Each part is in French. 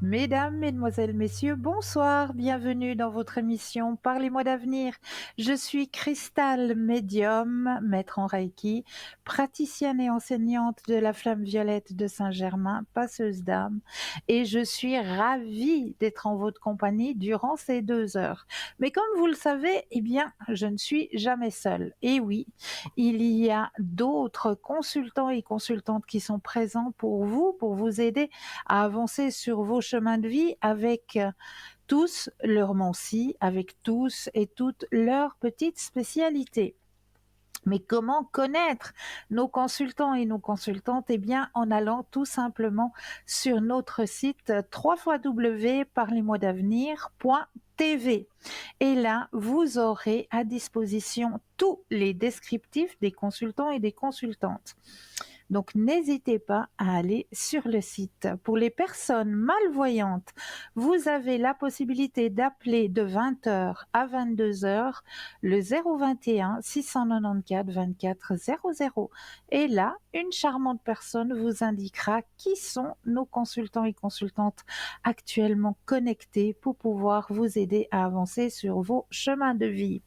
Mesdames, mesdemoiselles, messieurs, bonsoir, bienvenue dans votre émission Parlez-moi d'avenir. Je suis Cristal Médium, maître en Reiki, praticienne et enseignante de la Flamme Violette de Saint-Germain, passeuse d'âme, et je suis ravie d'être en votre compagnie durant ces 2 heures. Mais comme vous le savez, eh bien, je ne suis jamais seule. Et oui, il y a d'autres consultants et consultantes qui sont présents pour vous aider à avancer sur vos chemins de vie avec tous leurs mancies, avec tous et toutes leurs petites spécialités. Mais comment connaître nos consultants et nos consultantes? Eh bien, en allant tout simplement sur notre site www.parlez-moi-d'avenir.tv. Et là, vous aurez à disposition tous les descriptifs des consultants et des consultantes. Donc, n'hésitez pas à aller sur le site. Pour les personnes malvoyantes, vous avez la possibilité d'appeler de 20 h à 22 h le 021 694 24 00. Et là, une charmante personne vous indiquera qui sont nos consultants et consultantes actuellement connectés pour pouvoir vous aider à avancer sur vos chemins de vie.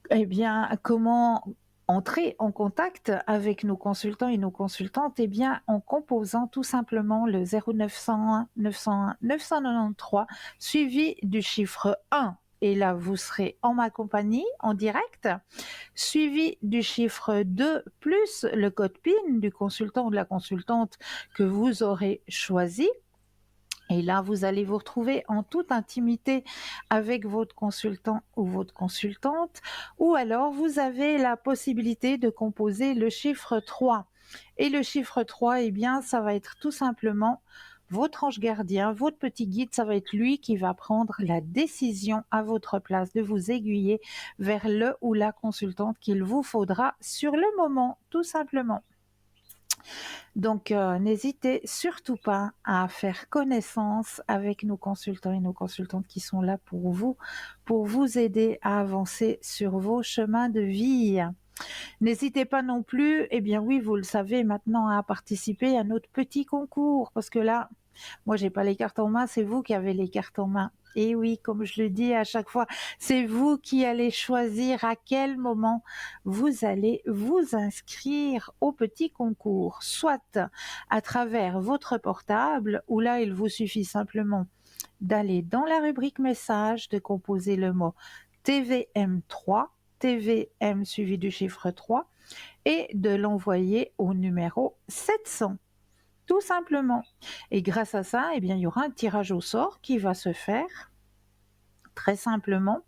Eh bien, comment entrer en contact avec nos consultants et nos consultantes? Eh bien, en composant tout simplement le 0901 901 993 suivi du chiffre 1. Et là, vous serez en ma compagnie, en direct, suivi du chiffre 2 plus le code PIN du consultant ou de la consultante que vous aurez choisi. Et là, vous allez vous retrouver en toute intimité avec votre consultant ou votre consultante, ou alors vous avez la possibilité de composer le chiffre 3. Et le chiffre 3, eh bien, ça va être tout simplement votre ange gardien, votre petit guide, ça va être lui qui va prendre la décision à votre place de vous aiguiller vers le ou la consultante qu'il vous faudra sur le moment, tout simplement. Donc, n'hésitez surtout pas à faire connaissance avec nos consultants et nos consultantes qui sont là pour vous aider à avancer sur vos chemins de vie. N'hésitez pas non plus, eh bien oui, vous le savez maintenant, à participer à notre petit concours parce que là, moi, j'ai pas les cartes en main, c'est vous qui avez les cartes en main. Et oui, comme je le dis à chaque fois, c'est vous qui allez choisir à quel moment vous allez vous inscrire au petit concours, soit à travers votre portable, où là, il vous suffit simplement d'aller dans la rubrique message, de composer le mot TVM3, TVM suivi du chiffre 3, et de l'envoyer au numéro 700. Tout simplement. Et grâce à ça, eh bien, il y aura un tirage au sort qui va se faire très simplement.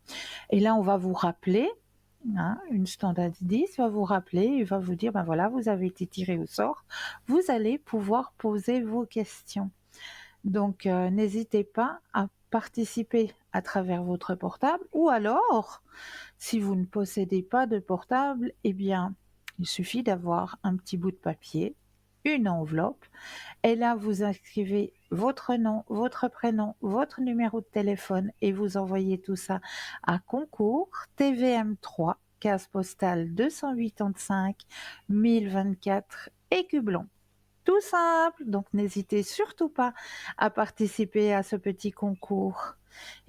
Et là, on va vous rappeler, hein, une standardiste va vous rappeler et va vous dire, ben voilà, vous avez été tiré au sort. Vous allez pouvoir poser vos questions. Donc, n'hésitez pas à participer à travers votre portable ou alors, si vous ne possédez pas de portable, eh bien, il suffit d'avoir un petit bout de papier, une enveloppe, et là, vous inscrivez votre nom, votre prénom, votre numéro de téléphone et vous envoyez tout ça à concours TVM3, case postale 285 1024 Écublon. Tout simple, donc n'hésitez surtout pas à participer à ce petit concours.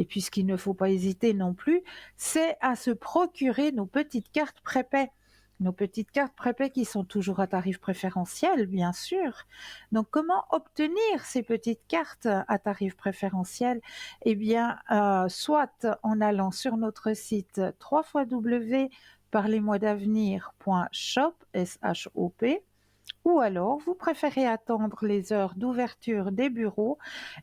Et puis ce qu'il ne faut pas hésiter non plus, c'est à se procurer nos petites cartes prépaies. Nos petites cartes prépaies qui sont toujours à tarif préférentiel, bien sûr. Donc comment obtenir ces petites cartes à tarif préférentiel? Eh bien, soit en allant sur notre site www.parlez-moi-d'avenir.shop, S-H-O-P, ou alors vous préférez attendre les heures d'ouverture des bureaux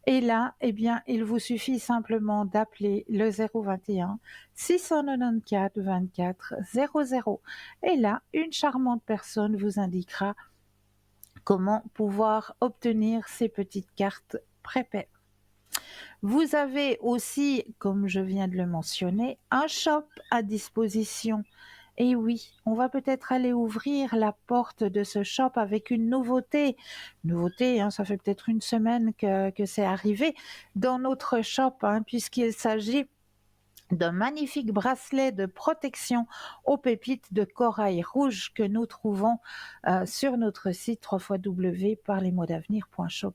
et là, eh bien, il vous suffit simplement d'appeler le 021 694 24 00 et là, une charmante personne vous indiquera comment pouvoir obtenir ces petites cartes prépaies. Vous avez aussi, comme je viens de le mentionner, un shop à disposition. Et oui, on va peut-être aller ouvrir la porte de ce shop avec une nouveauté. Nouveauté, hein, ça fait peut-être une semaine que c'est arrivé dans notre shop, hein, puisqu'il s'agit d'un magnifique bracelet de protection aux pépites de corail rouge que nous trouvons sur notre site www.parlesmotsavenir.shop.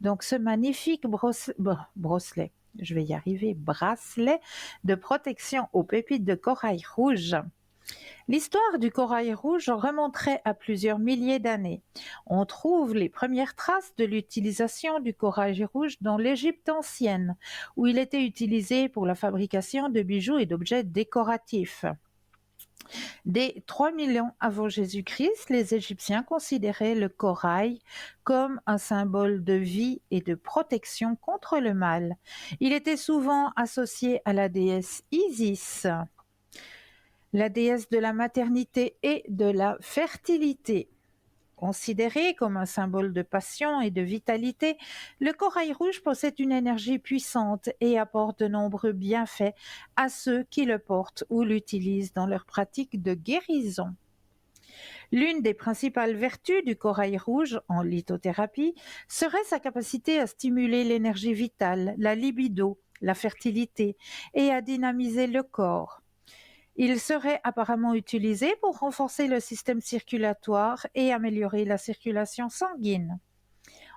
Donc ce magnifique bracelet, je vais y arriver, bracelet de protection aux pépites de corail rouge. L'histoire du corail rouge remonterait à plusieurs milliers d'années. On trouve les premières traces de l'utilisation du corail rouge dans l'Égypte ancienne, où il était utilisé pour la fabrication de bijoux et d'objets décoratifs. Dès 3000 ans avant Jésus-Christ, les Égyptiens considéraient le corail comme un symbole de vie et de protection contre le mal. Il était souvent associé à la déesse Isis, la déesse de la maternité et de la fertilité. Considéré comme un symbole de passion et de vitalité, le corail rouge possède une énergie puissante et apporte de nombreux bienfaits à ceux qui le portent ou l'utilisent dans leur pratique de guérison. L'une des principales vertus du corail rouge en lithothérapie serait sa capacité à stimuler l'énergie vitale, la libido, la fertilité et à dynamiser le corps. Il serait apparemment utilisé pour renforcer le système circulatoire et améliorer la circulation sanguine.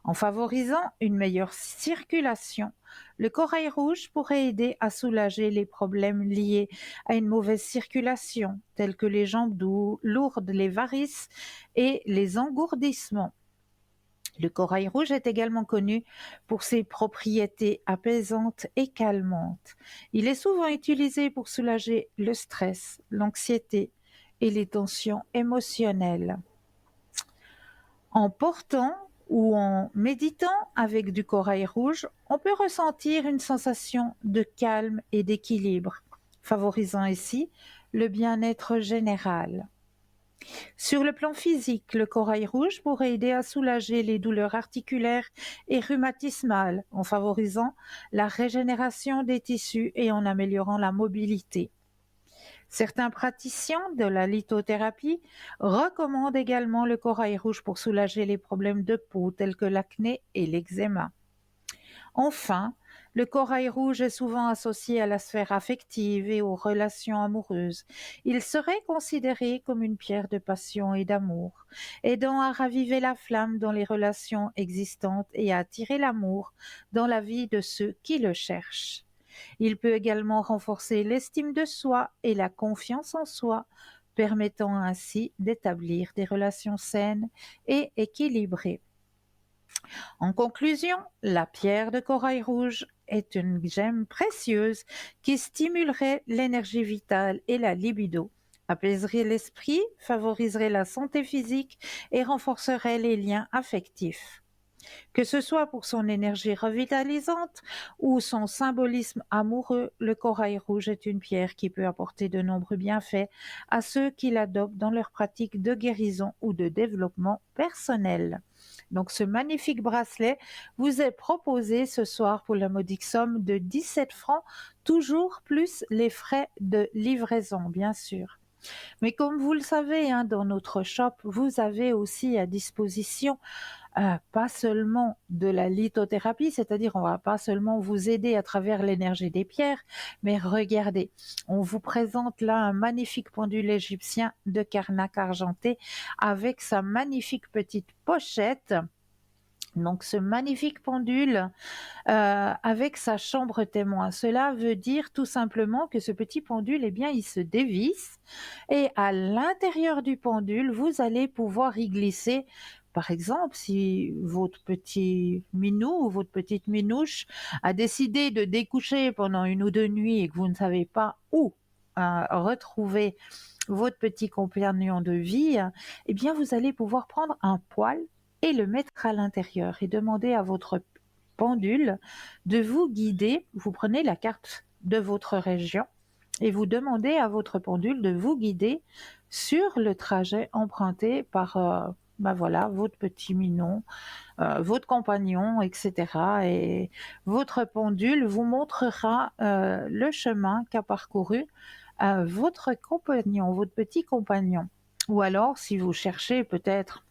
En favorisant une meilleure circulation, le corail rouge pourrait aider à soulager les problèmes liés à une mauvaise circulation, tels que les jambes lourdes, les varices et les engourdissements. Le corail rouge est également connu pour ses propriétés apaisantes et calmantes. Il est souvent utilisé pour soulager le stress, l'anxiété et les tensions émotionnelles. En portant ou en méditant avec du corail rouge, on peut ressentir une sensation de calme et d'équilibre, favorisant ainsi le bien-être général. Sur le plan physique, le corail rouge pourrait aider à soulager les douleurs articulaires et rhumatismales en favorisant la régénération des tissus et en améliorant la mobilité. Certains praticiens de la lithothérapie recommandent également le corail rouge pour soulager les problèmes de peau tels que l'acné et l'eczéma. Enfin, le corail rouge est souvent associé à la sphère affective et aux relations amoureuses. Il serait considéré comme une pierre de passion et d'amour, aidant à raviver la flamme dans les relations existantes et à attirer l'amour dans la vie de ceux qui le cherchent. Il peut également renforcer l'estime de soi et la confiance en soi, permettant ainsi d'établir des relations saines et équilibrées. En conclusion, la pierre de corail rouge est une gemme précieuse qui stimulerait l'énergie vitale et la libido, apaiserait l'esprit, favoriserait la santé physique et renforcerait les liens affectifs. Que ce soit pour son énergie revitalisante ou son symbolisme amoureux, le corail rouge est une pierre qui peut apporter de nombreux bienfaits à ceux qui l'adoptent dans leur pratique de guérison ou de développement personnel. Donc ce magnifique bracelet vous est proposé ce soir pour la modique somme de 17 francs, toujours plus les frais de livraison, bien sûr. Mais comme vous le savez, dans notre shop, vous avez aussi à disposition pas seulement de la lithothérapie, c'est-à-dire on va pas seulement vous aider à travers l'énergie des pierres, mais regardez, on vous présente là un magnifique pendule égyptien de Karnak argenté avec sa magnifique petite pochette. Donc ce magnifique pendule avec sa chambre témoin. Cela veut dire tout simplement que ce petit pendule, eh bien, il se dévisse et à l'intérieur du pendule, vous allez pouvoir y glisser. Par exemple, si votre petit minou ou votre petite minouche a décidé de découcher pendant 1 ou 2 nuits et que vous ne savez pas où retrouver votre petit compagnon de vie, eh bien, vous allez pouvoir prendre un poil et le mettre à l'intérieur et demander à votre pendule de vous guider. Vous prenez la carte de votre région et vous demandez à votre pendule de vous guider sur le trajet emprunté par votre petit minon, votre compagnon, etc. Et votre pendule vous montrera le chemin qu'a parcouru votre compagnon, votre petit compagnon. Ou alors, si vous cherchez peut-être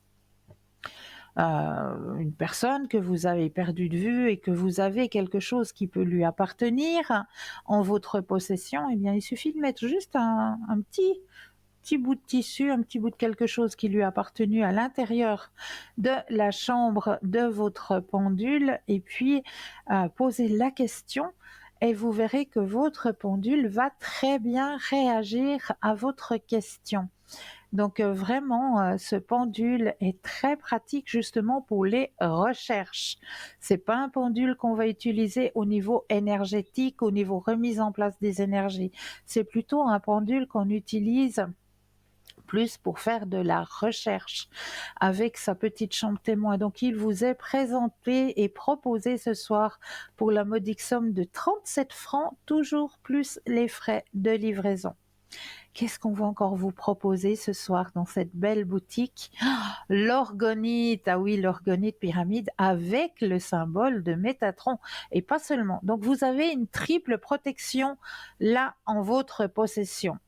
une personne que vous avez perdue de vue et que vous avez quelque chose qui peut lui appartenir en votre possession, eh bien, il suffit de mettre juste un petit bout de tissu, un petit bout de quelque chose qui lui a appartenu à l'intérieur de la chambre de votre pendule et puis poser la question et vous verrez que votre pendule va très bien réagir à votre question. Donc vraiment, ce pendule est très pratique justement pour les recherches. C'est pas un pendule qu'on va utiliser au niveau énergétique, au niveau remise en place des énergies. C'est plutôt un pendule qu'on utilise plus pour faire de la recherche avec sa petite chambre témoin. Donc il vous est présenté et proposé ce soir pour la modique somme de 37 francs, toujours plus les frais de livraison. Qu'est-ce qu'on va encore vous proposer ce soir dans cette belle boutique? L'orgonite, ah oui, l'orgonite pyramide avec le symbole de Métatron et pas seulement. Donc vous avez une triple protection là en votre possession.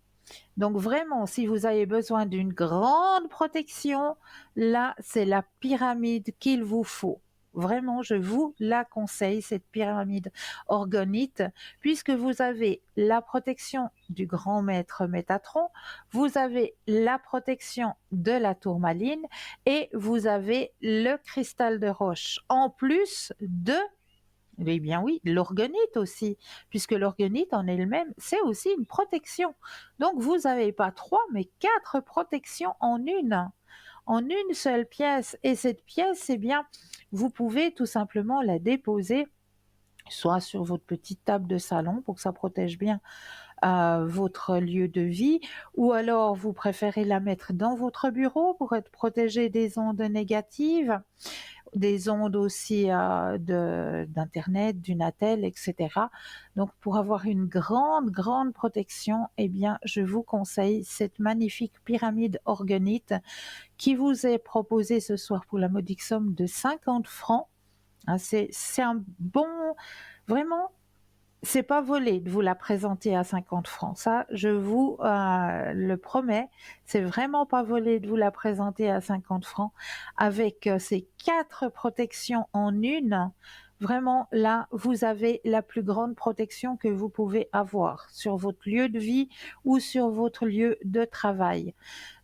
Donc vraiment, si vous avez besoin d'une grande protection, là, c'est la pyramide qu'il vous faut. Vraiment, je vous la conseille, cette pyramide orgonite, puisque vous avez la protection du grand maître Métatron, vous avez la protection de la tourmaline et vous avez le cristal de roche, en plus de eh bien oui, l'orgonite aussi, puisque l'orgonite en elle-même, c'est aussi une protection. Donc vous n'avez pas 3, mais 4 protections en une seule pièce. Et cette pièce, eh bien, vous pouvez tout simplement la déposer soit sur votre petite table de salon pour que ça protège bien votre lieu de vie, ou alors vous préférez la mettre dans votre bureau pour être protégé des ondes négatives, des ondes aussi d'internet, du Natel, etc. Donc pour avoir une grande protection, eh bien je vous conseille cette magnifique pyramide orgonite qui vous est proposée ce soir pour la modique somme de 50 francs. Hein, c'est un bon, vraiment, c'est pas volé de vous la présenter à 50 francs. Ça, je vous le promets. C'est vraiment pas volé de vous la présenter à 50 francs avec ces 4 protections en une. Vraiment, là, vous avez la plus grande protection que vous pouvez avoir sur votre lieu de vie ou sur votre lieu de travail.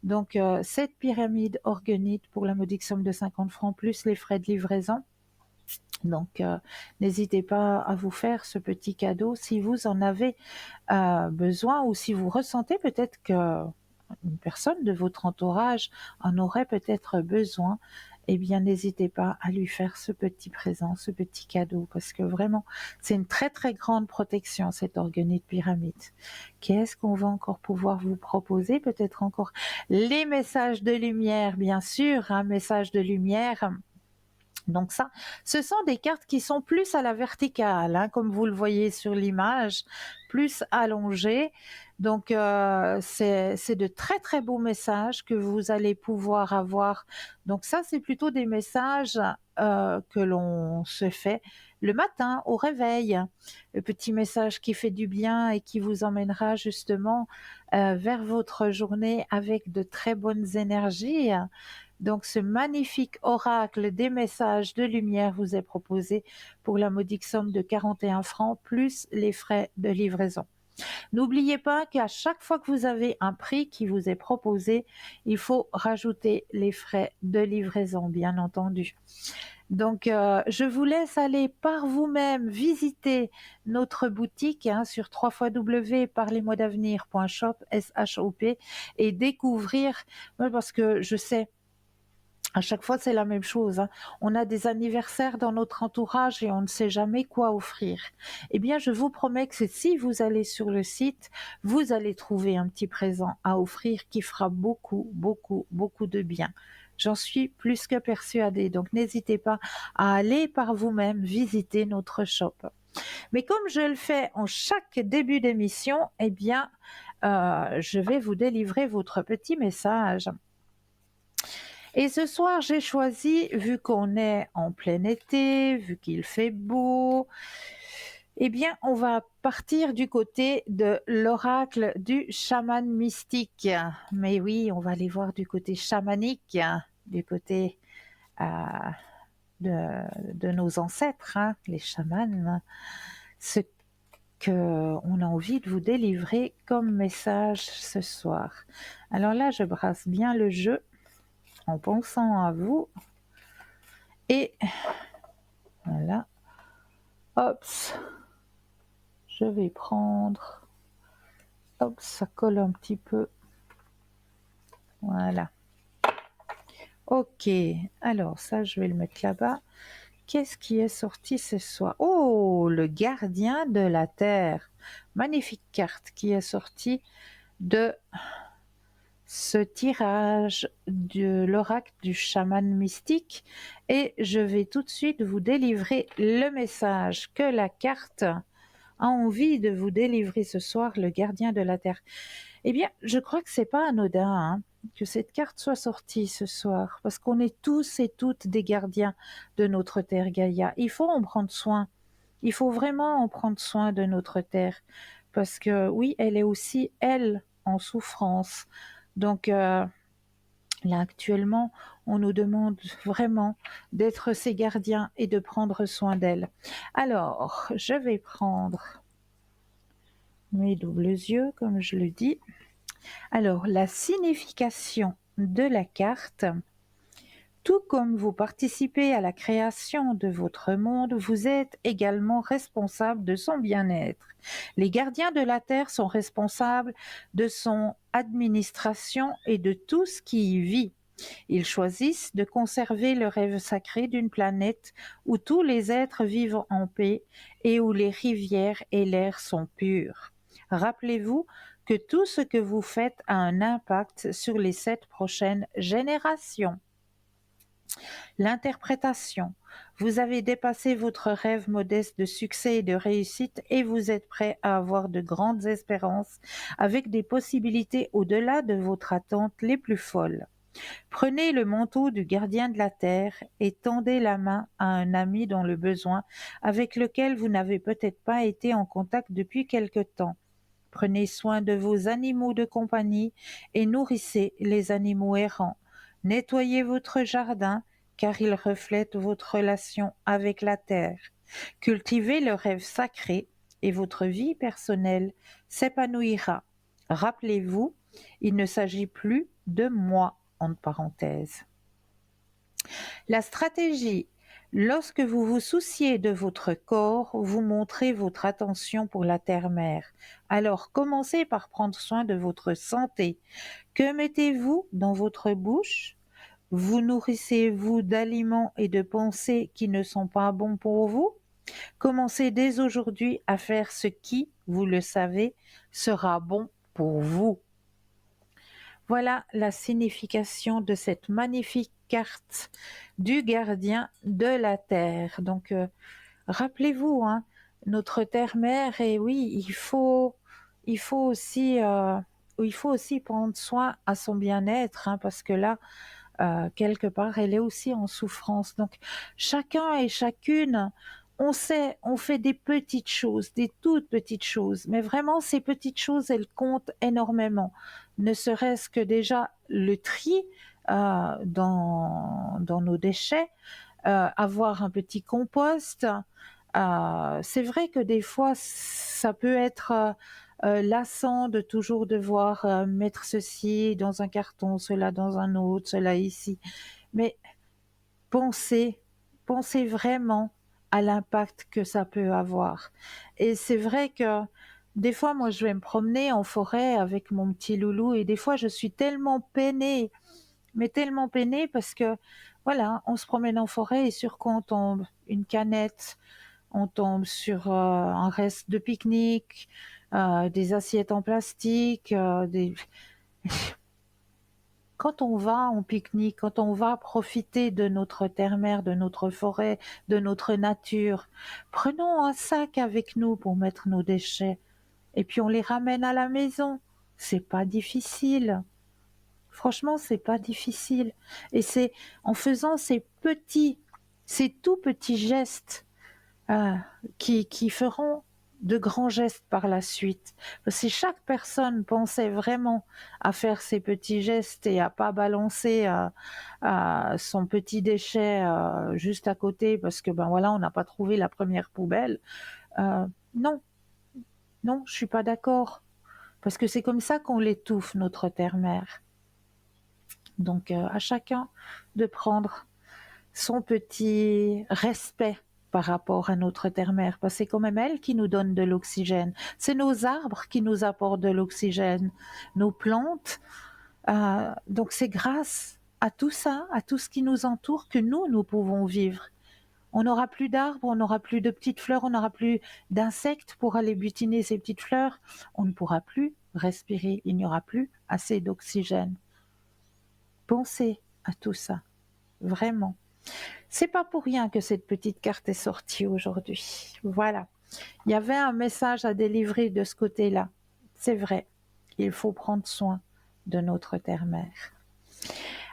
Donc, cette pyramide orgonite pour la modique somme de 50 francs plus les frais de livraison. Donc, n'hésitez pas à vous faire ce petit cadeau si vous en avez besoin ou si vous ressentez peut-être que une personne de votre entourage en aurait peut-être besoin. Eh bien, n'hésitez pas à lui faire ce petit présent, ce petit cadeau, parce que vraiment, c'est une très grande protection, cette orgonite pyramide. Qu'est-ce qu'on va encore pouvoir vous proposer? Peut-être encore les messages de lumière, bien sûr, un message de lumière. Donc ça, ce sont des cartes qui sont plus à la verticale, hein, comme vous le voyez sur l'image, plus allongées. Donc c'est de très beaux messages que vous allez pouvoir avoir. Donc ça, c'est plutôt des messages que l'on se fait le matin au réveil. Le petit message qui fait du bien et qui vous emmènera justement vers votre journée avec de très bonnes énergies. Donc, ce magnifique oracle des messages de lumière vous est proposé pour la modique somme de 41 francs plus les frais de livraison. N'oubliez pas qu'à chaque fois que vous avez un prix qui vous est proposé, il faut rajouter les frais de livraison, bien entendu. Donc, je vous laisse aller par vous-même visiter notre boutique sur www.parlez-moi-d'avenir.shop, S-H-O-P, et découvrir, parce que je sais, à chaque fois, c'est la même chose, hein. On a des anniversaires dans notre entourage et on ne sait jamais quoi offrir. Eh bien, je vous promets que si vous allez sur le site, vous allez trouver un petit présent à offrir qui fera beaucoup de bien. J'en suis plus que persuadée. Donc, n'hésitez pas à aller par vous-même visiter notre shop. Mais comme je le fais en chaque début d'émission, eh bien, je vais vous délivrer votre petit message. Et ce soir, j'ai choisi, vu qu'on est en plein été, vu qu'il fait beau, eh bien, on va partir du côté de l'oracle du chaman mystique. Mais oui, on va aller voir du côté chamanique, du côté de nos ancêtres, hein, les chamans, ce qu'on a envie de vous délivrer comme message ce soir. Alors là, je brasse bien le jeu en pensant à vous. Et voilà. Hop, je vais prendre. Hop, ça colle un petit peu. Voilà. Ok, alors ça, je vais le mettre là-bas. Qu'est-ce qui est sorti ce soir? Oh, le gardien de la terre. Magnifique carte qui est sortie de ce tirage de l'oracle du chaman mystique. Et je vais tout de suite vous délivrer le message que la carte a envie de vous délivrer ce soir, le gardien de la terre. Eh bien, je crois que c'est pas anodin, hein, que cette carte soit sortie ce soir, parce qu'on est tous et toutes des gardiens de notre terre Gaïa. Il faut en prendre soin. Il faut vraiment en prendre soin de notre terre, parce que oui, elle est aussi, elle, en souffrance. Donc là, actuellement, on nous demande vraiment d'être ses gardiens et de prendre soin d'elle. Alors, je vais prendre mes doubles yeux, comme je le dis. Alors, la signification de la carte: tout comme vous participez à la création de votre monde, vous êtes également responsable de son bien-être. Les gardiens de la Terre sont responsables de son administration et de tout ce qui y vit. Ils choisissent de conserver le rêve sacré d'une planète où tous les êtres vivent en paix et où les rivières et l'air sont purs. Rappelez-vous que tout ce que vous faites a un impact sur les 7 prochaines générations. L'interprétation: vous avez dépassé votre rêve modeste de succès et de réussite et vous êtes prêt à avoir de grandes espérances avec des possibilités au-delà de votre attente les plus folles. Prenez le manteau du gardien de la terre et tendez la main à un ami dans le besoin avec lequel vous n'avez peut-être pas été en contact depuis quelque temps. Prenez soin de vos animaux de compagnie et nourrissez les animaux errants. Nettoyez votre jardin car il reflète votre relation avec la terre. Cultivez le rêve sacré et votre vie personnelle s'épanouira. Rappelez-vous, il ne s'agit plus de moi, entre parenthèses. La stratégie: lorsque vous vous souciez de votre corps, vous montrez votre attention pour la terre-mère. Alors commencez par prendre soin de votre santé. Que mettez-vous dans votre bouche? Vous nourrissez-vous d'aliments et de pensées qui ne sont pas bons pour vous? Commencez dès aujourd'hui à faire ce qui, vous le savez, sera bon pour vous. Voilà la signification de cette magnifique carte du gardien de la terre. Donc, rappelez-vous, hein, notre terre-mère, et oui, il faut aussi prendre soin à son bien-être, hein, parce que là, quelque part, elle est aussi en souffrance. Donc, chacun et chacune, on sait, on fait des petites choses, des toutes petites choses, mais vraiment, ces petites choses, elles comptent énormément. Ne serait-ce que déjà le tri dans nos déchets, avoir un petit compost. C'est vrai que des fois, ça peut être lassant de toujours devoir mettre ceci dans un carton, cela dans un autre, cela ici. Mais pensez, pensez vraiment à l'impact que ça peut avoir. Et c'est vrai que des fois, moi, je vais me promener en forêt avec mon petit loulou et des fois, je suis tellement peinée, mais tellement peinée parce que, voilà, on se promène en forêt et sur quoi on tombe? Une canette, on tombe sur un reste de pique-nique, des assiettes en plastique, quand on va en pique-nique, quand on va profiter de notre terre-mère, de notre forêt, de notre nature, prenons un sac avec nous pour mettre nos déchets et puis on les ramène à la maison. C'est pas difficile. Franchement, c'est pas difficile. Et c'est en faisant ces tout petits gestes, qui feront de grands gestes par la suite. Si chaque personne pensait vraiment à faire ces petits gestes et à pas balancer son petit déchet juste à côté parce que ben voilà, on n'a pas trouvé la première poubelle, euh, non, non, je suis pas d'accord. Parce que c'est comme ça qu'on l'étouffe, notre terre-mère. Donc à chacun de prendre son petit respect par rapport à notre terre-mère, parce que c'est quand même elle qui nous donne de l'oxygène. C'est nos arbres qui nous apportent de l'oxygène, nos plantes. Donc c'est grâce à tout ça, à tout ce qui nous entoure, que nous pouvons vivre. On n'aura plus d'arbres, on n'aura plus de petites fleurs, on n'aura plus d'insectes pour aller butiner ces petites fleurs. On ne pourra plus respirer, il n'y aura plus assez d'oxygène. Pensez à tout ça, vraiment. C'est pas pour rien que cette petite carte est sortie aujourd'hui. Voilà. Il y avait un message à délivrer de ce côté-là. C'est vrai. Il faut prendre soin de notre terre-mère.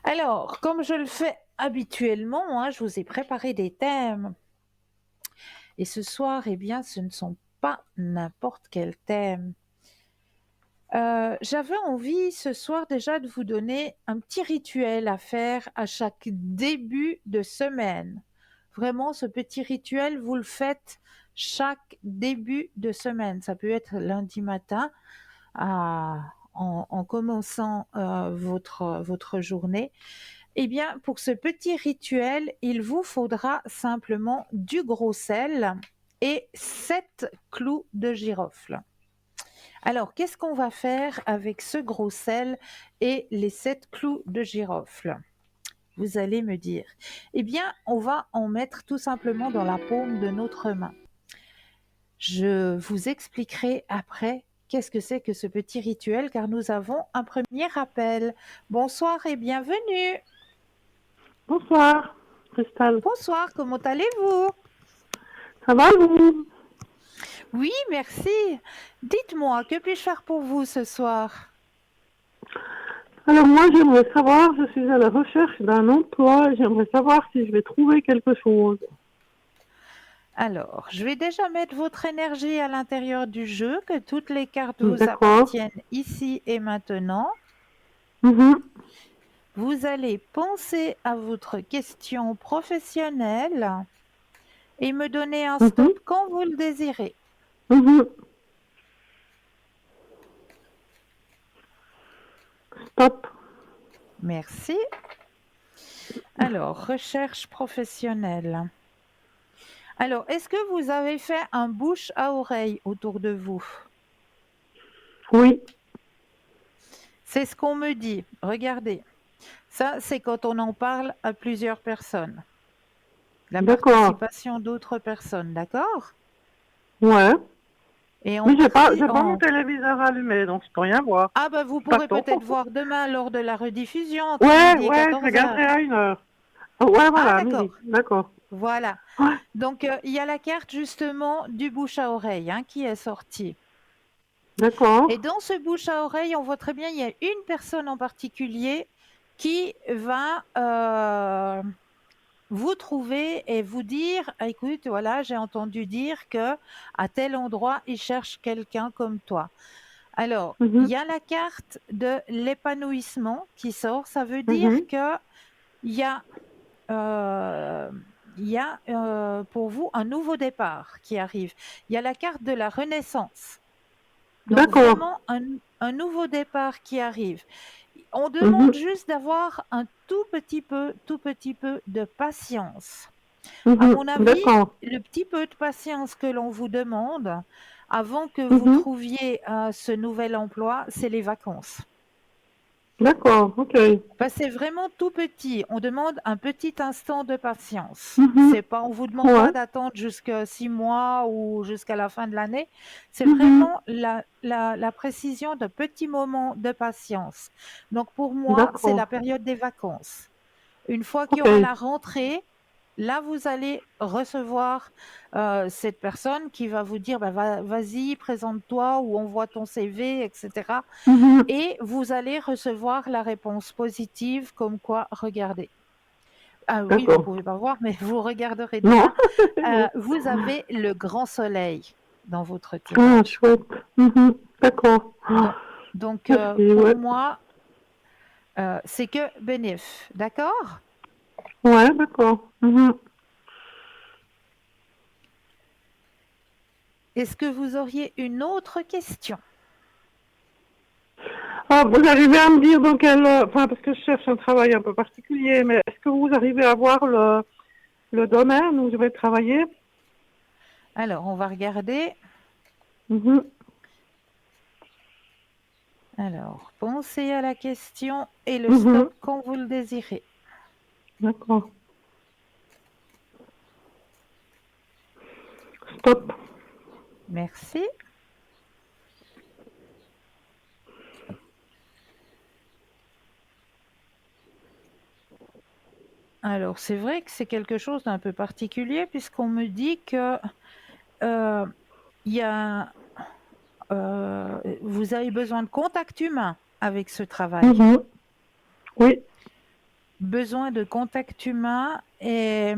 Alors, comme je le fais habituellement, je vous ai préparé des thèmes. Et ce soir, eh bien, ce ne sont pas n'importe quel thème. J'avais envie ce soir déjà de vous donner un petit rituel à faire à chaque début de semaine. Vraiment, ce petit rituel, vous le faites chaque début de semaine. Ça peut être lundi matin en commençant votre journée. Eh bien, pour ce petit rituel, il vous faudra simplement du gros sel et 7 clous de girofle. Alors, qu'est-ce qu'on va faire avec ce gros sel et les 7 clous de girofle? Vous allez me dire. Eh bien, on va en mettre tout simplement dans la paume de notre main. Je vous expliquerai après qu'est-ce que c'est que ce petit rituel, car nous avons un premier appel. Bonsoir et bienvenue. Bonsoir, Cristal. Bonsoir, comment allez-vous? Ça va, vous? Oui, merci. Dites-moi, que puis-je faire pour vous ce soir? Alors moi, j'aimerais savoir, je suis à la recherche d'un emploi, j'aimerais savoir si je vais trouver quelque chose. Alors, je vais déjà mettre votre énergie à l'intérieur du jeu, que toutes les cartes vous D'accord. appartiennent ici et maintenant. Mhm. Vous allez penser à votre question professionnelle et me donner un Mhm. stop quand vous le désirez. Mhm. Stop. Merci. Alors, recherche professionnelle. Alors, est-ce que vous avez fait un bouche à oreille autour de vous? Oui. C'est ce qu'on me dit. Regardez. Ça, c'est quand on en parle à plusieurs personnes. La D'accord. participation d'autres personnes, d'accord? Ouais. Et Mais j'ai pas mon téléviseur allumé, donc je peux rien voir. Ah ben vous pourrez Pardon. peut-être voir demain lors de la rediffusion entre Ouais, midi et ouais, je 14 regarderai heures. à 1 heure. Ouais, Ah voilà, à d'accord, midi. D'accord. voilà. Ouais. Donc il y a la carte justement du bouche à oreille qui est sortie. D'accord. Et dans ce bouche à oreille, on voit très bien, il y a une personne en particulier qui va vous trouver et vous dire, ah, écoute, voilà, j'ai entendu dire que à tel endroit, ils cherchent quelqu'un comme toi. Alors, il Mhm. y a la carte de l'épanouissement qui sort. Ça veut dire Mhm. que il y a, euh, pour vous un nouveau départ qui arrive. Il y a la carte de la renaissance. Donc D'accord. vraiment un nouveau départ qui arrive. On demande Mhm. juste d'avoir un tout petit peu de patience. À Mhm. mon avis, D'accord. le petit peu de patience que l'on vous demande avant que vous Mhm. trouviez ce nouvel emploi, c'est les vacances. D'accord, ok. C'est vraiment tout petit. On demande un petit instant de patience. Mhm. C'est pas, on vous demande pas Ouais. d'attendre jusqu'à 6 mois ou jusqu'à la fin de l'année. C'est Mhm. vraiment la précision de petits moments de patience. Donc pour moi, c'est la D'accord. période des vacances. Une fois qu'il y Ok. aura la rentrée, là, vous allez recevoir cette personne qui va vous dire, bah, vas-y, présente-toi ou envoie ton CV, etc. Mhm. Et vous allez recevoir la réponse positive comme quoi, regardez. Ah oui, vous ne D'accord. pouvez pas voir, mais vous regarderez Non. demain. Vous avez le grand soleil. dans votre Ah, tirage. chouette. D'accord. Donc, Ah, donc, merci, pour ouais. moi, c'est que bénéf, d'accord? Ouais, d'accord. Est-ce que vous auriez une autre question? Ah, vous arrivez à me dire dans quel... Enfin, parce que je cherche un travail un peu particulier, mais est-ce que vous arrivez à voir le domaine où je vais travailler? Alors, on va regarder. Mhm, Alors, pensez à la question et le mhm, stop quand vous le désirez. d'accord. Stop. Merci. Alors, c'est vrai que c'est quelque chose d'un peu particulier puisqu'on me dit que il y a, vous avez besoin de contact humain avec ce travail. Mhm, oui, Besoin de contact humain et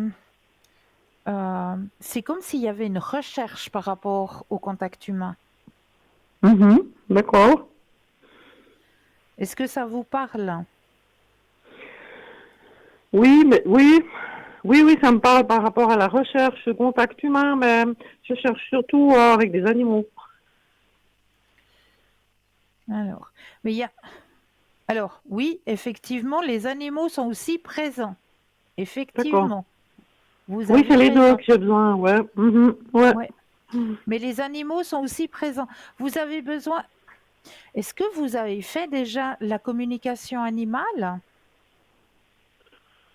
c'est comme s'il y avait une recherche par rapport au contact humain. d'accord. Est-ce que ça vous parle? Oui, mais oui, oui, oui, ça me parle par rapport à la recherche, le contact humain, mais je cherche surtout avec des animaux. Alors, mais il y a alors oui, effectivement, les animaux sont aussi présents. D'accord. Effectivement, vous Oui, c'est avez les deux raison. que j'ai besoin, ouais. Ouais. Ouais, mais les animaux sont aussi présents. Vous avez besoin est-ce que vous avez fait déjà la communication animale?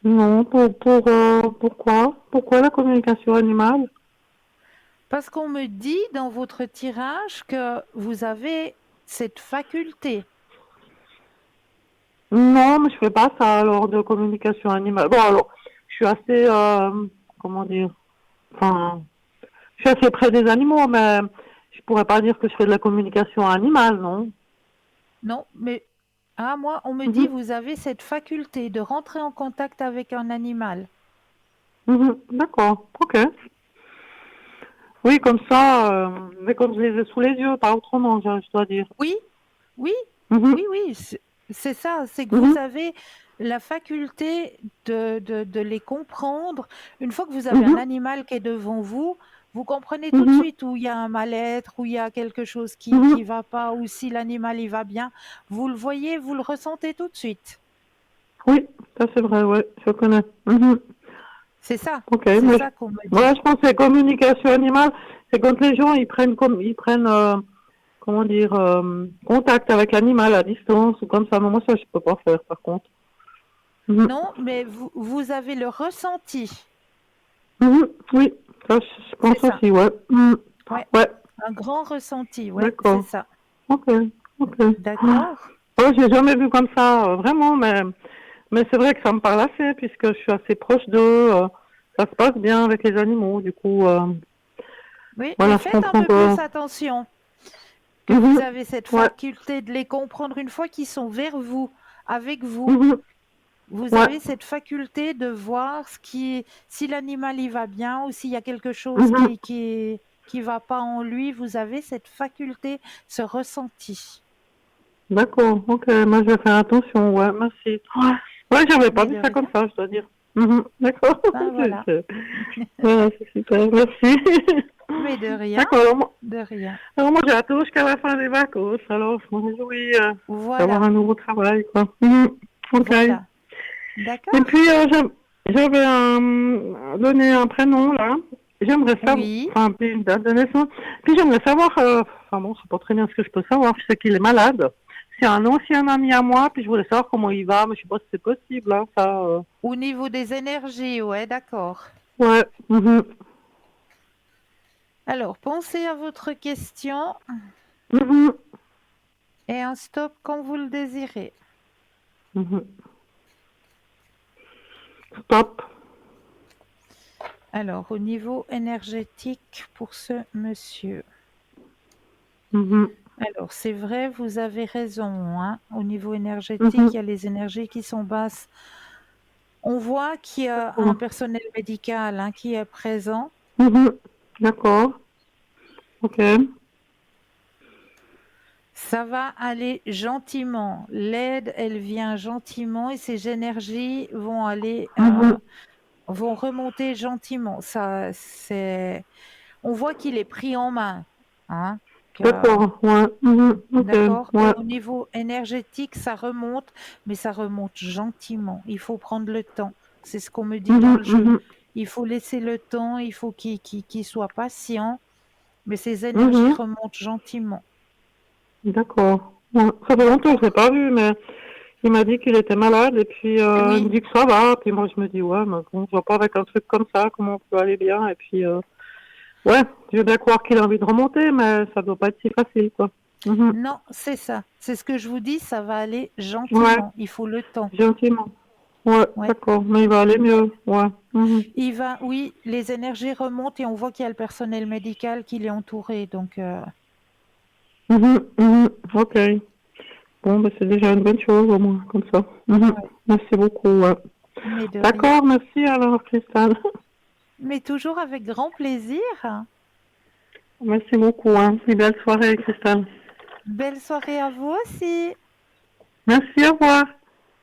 Non, pourquoi? Pourquoi la communication animale? Parce qu'on me dit dans votre tirage que vous avez cette faculté. Non, mais je fais pas ça alors de communication animale. Bon, alors, je suis assez, comment dire, enfin, je suis assez près des animaux, mais je pourrais pas dire que je fais de la communication animale, non? Non, mais ah moi, on me dit Mhm, vous avez cette faculté de rentrer en contact avec un animal. d'accord, ok. Oui, comme ça, mais comme je les ai sous les yeux, pas autrement, je dois dire. Oui, oui, Mhm, oui, oui, c'est ça, c'est que vous mhm, avez la faculté de les comprendre. Une fois que vous avez un mhm, animal qui est devant vous, vous comprenez tout de mhm, suite où il y a un mal-être, où il y a quelque chose qui mhm. va pas, ou si l'animal il va bien. Vous le voyez, vous le ressentez tout de suite. Oui, ça c'est vrai, ouais, je connais. Ok, C'est mais ça qu'on me ouais, dit. je pense que la communication animale, c'est quand les gens ils prennent comment dire contact avec l'animal à distance ou comme ça. Mais moi ça je peux pas faire par contre. Mhm. Non, mais vous avez le ressenti. Oui, ça je C'est pense ça. aussi, ouais. Ouais, Ouais, un grand ressenti. Ouais, c'est d'accord. ça. Ok, ok. D'accord. Oh, j'ai jamais vu comme ça, vraiment, mais c'est vrai que ça me parle assez puisque je suis assez proche d'eux. Ça se passe bien avec les animaux, du coup, Oui, mais voilà, je faites un comprends peu que. plus attention. Que vous Mhm. avez cette Ouais. faculté de les comprendre une fois qu'ils sont vers vous, avec vous. Mhm. Vous Ouais. avez cette faculté de voir si l'animal y va bien ou s'il y a quelque chose Mhm. qui va pas en lui. Vous avez cette faculté, ce ressenti. D'accord, ok, moi je vais faire attention, ouais, merci. Ouais, j'avais pas Mais vu de ça comme rien. ça, je dois dire. D'accord, Ben voilà. ouais, c'est super, merci. Mais de rien, D'accord, de rien. alors moi j'attends jusqu'à la fin des vacances, alors je me réjouis d'avoir Voilà, un nouveau travail, quoi. Ok. voilà. Et D'accord? puis j'avais donné un prénom là. J'aimerais savoir, Oui. enfin puis une date de naissance. Puis j'aimerais savoir, enfin bon, c'est pas très bien ce que je peux savoir. Je sais qu'il est malade. C'est un ancien ami à moi, puis je voulais savoir comment il va, mais je sais pas si c'est possible, hein, ça. Au niveau des énergies, ouais, d'accord. Ouais. Alors, pensez à votre question Mhm. et un stop quand vous le désirez. Mhm. Stop. Alors, au niveau énergétique pour ce monsieur. Mhm. Alors, c'est vrai, vous avez raison, hein. Au niveau énergétique, Mhm. il y a les énergies qui sont basses. On voit qu'il y a un D'accord. personnel médical, hein, qui est présent. Mhm. D'accord. Ok. Ça va aller gentiment. L'aide, elle vient gentiment et ces énergies vont aller, Mhm. vont remonter gentiment. Ça, c'est, on voit qu'il est pris en main, hein. D'accord, ouais. Mhm. Ok, D'accord? Et ouais. au niveau énergétique, ça remonte, mais ça remonte gentiment. Il faut prendre le temps. C'est ce qu'on me dit dans Mhm, le jeu. mhm, Il faut laisser le temps, il faut qu'il soit patient, mais ces énergies mhm. remontent gentiment. D'accord. Ouais. Ça fait longtemps que je l'ai D'accord? pas vu, mais il m'a dit qu'il était malade et puis il me Oui, dit que ça va. Puis moi je me dis ouais, mais bon, je vois pas avec un truc comme ça comment on peut aller bien. Et puis ouais, je veux bien croire qu'il a envie de remonter, mais ça doit pas être si facile quoi. Mhm. non, c'est ça. C'est ce que je vous dis, ça va aller Ouais, gentiment. Il faut le temps. gentiment. Ouais, Ouais. d'accord. Mais il va aller mieux. Ouais. Mhm. Il va, oui, les énergies remontent et on voit qu'il y a le personnel médical qui l'est entouré. Donc, Mhm, mhm. Ok. Bon, ben, c'est déjà une bonne chose au moins, comme ça. Mhm. ouais, Merci beaucoup. Ouais. mais de rien. D'accord, merci alors, Cristal. Mais toujours avec grand plaisir. Merci beaucoup. Hein. Et belle soirée, Cristal. Belle soirée à vous aussi. Merci, au revoir.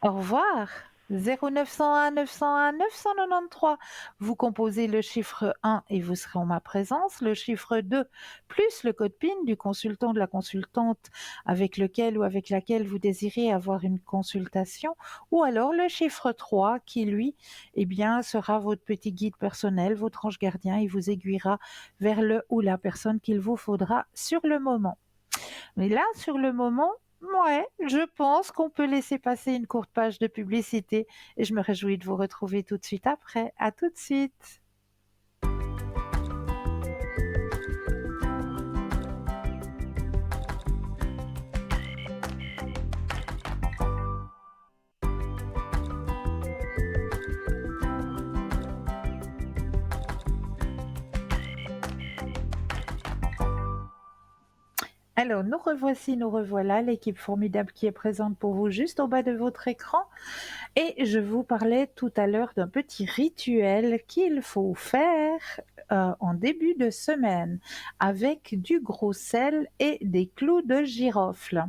Au revoir. 0901 901 993. Vous composez le chiffre 1 et vous serez en ma présence. Le chiffre 2 plus le code PIN du consultant, de la consultante avec lequel ou avec laquelle vous désirez avoir une consultation. Ou alors le chiffre 3 qui, lui, eh bien, sera votre petit guide personnel, votre ange gardien. Il vous aiguillera vers le ou la personne qu'il vous faudra sur le moment. Mais là, sur le moment, ouais, je pense qu'on peut laisser passer une courte page de publicité et je me réjouis de vous retrouver tout de suite après. À tout de suite. Alors, nous revoici, nous revoilà, l'équipe formidable qui est présente pour vous juste au bas de votre écran. Et je vous parlais tout à l'heure d'un petit rituel qu'il faut faire en début de semaine avec du gros sel et des clous de girofle.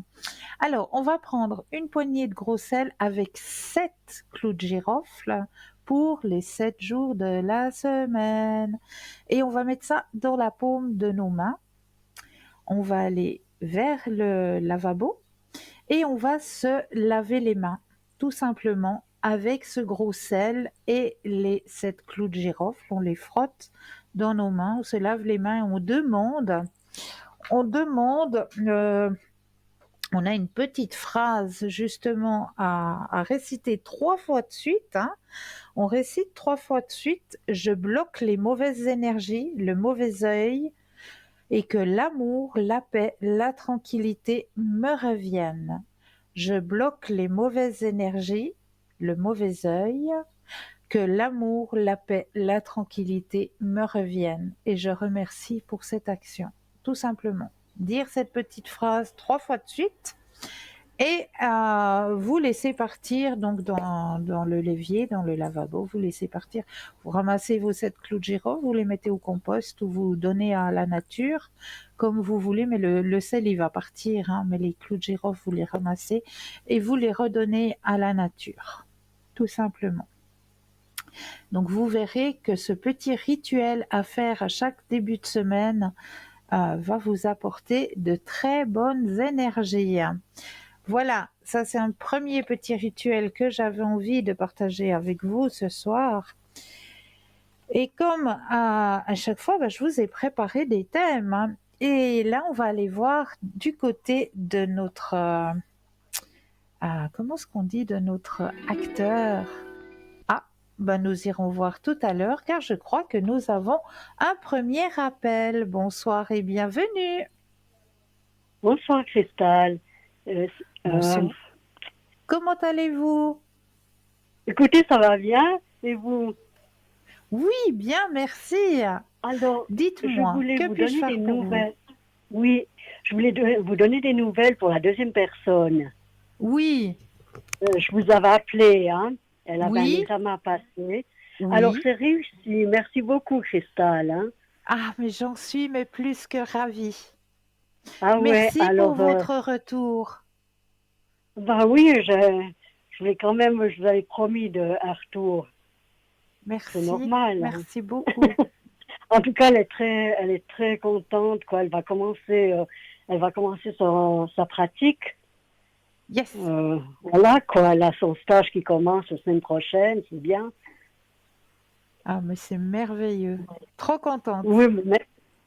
Alors, on va prendre une poignée de gros sel avec 7 clous de girofle pour les 7 jours de la semaine. Et on va mettre ça dans la paume de nos mains. On va aller vers le lavabo et on va se laver les mains, tout simplement, avec ce gros sel et les 7 clous de girofle. On les frotte dans nos mains, on se lave les mains et on a une petite phrase justement à réciter 3 fois de suite. Hein. On récite 3 fois de suite. Je bloque les mauvaises énergies, le mauvais œil, et que l'amour, la paix, la tranquillité me reviennent. Je bloque les mauvaises énergies, le mauvais œil, que l'amour, la paix, la tranquillité me reviennent. Et je remercie pour cette action, tout simplement. Dire cette petite phrase 3 fois de suite et vous laissez partir donc dans le l'évier, dans le lavabo, vous laissez partir, vous ramassez vos 7 clous de girofle, vous les mettez au compost ou vous donnez à la nature comme vous voulez, mais le sel il va partir, hein, mais les clous de girofle vous les ramassez et vous les redonnez à la nature, tout simplement. Donc vous verrez que ce petit rituel à faire à chaque début de semaine va vous apporter de très bonnes énergies. Voilà, ça c'est un premier petit rituel que j'avais envie de partager avec vous ce soir. Et comme à chaque fois, je vous ai préparé des thèmes. Hein. Et là, on va aller voir du côté de notre... comment est-ce qu'on dit de notre acteur? Ah, nous irons voir tout à l'heure car je crois que nous avons un premier appel. Bonsoir et bienvenue. Bonsoir Cristal. Euh, euh, Bonsoir. Comment allez-vous? écoutez, ça va bien et vous? Oui, bien, merci. Alors, je Dites-moi, voulais que vous puis-je donner faire des pour vous? nouvelles. Oui, je voulais vous donner des nouvelles pour la deuxième personne. Oui, Je vous avais appelé, hein. Elle avait un oui, examen à passer. Alors, oui. c'est réussi. Merci beaucoup Cristal. Hein. Ah, mais j'en suis mais plus que ravie. Ah ouais, Merci pour alors, votre retour. bah oui, je vais quand même, je vous avais promis un retour. C'est Merci, normal, hein. merci beaucoup. En tout cas, elle est très contente, quoi. Elle va commencer sa pratique. Yes. Voilà, quoi. Elle a son stage qui commence la semaine prochaine, c'est bien. Ah, mais c'est merveilleux. Trop contente. Oui,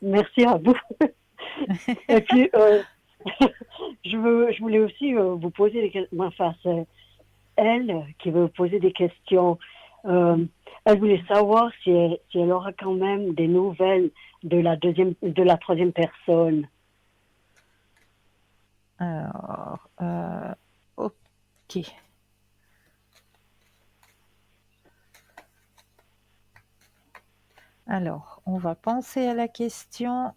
merci à vous. Et puis, je voulais aussi vous poser des questions. Enfin, c'est elle qui veut vous poser des questions. Elle voulait savoir si elle aura quand même des nouvelles de la troisième personne. Alors, ok. Alors, on va penser à la question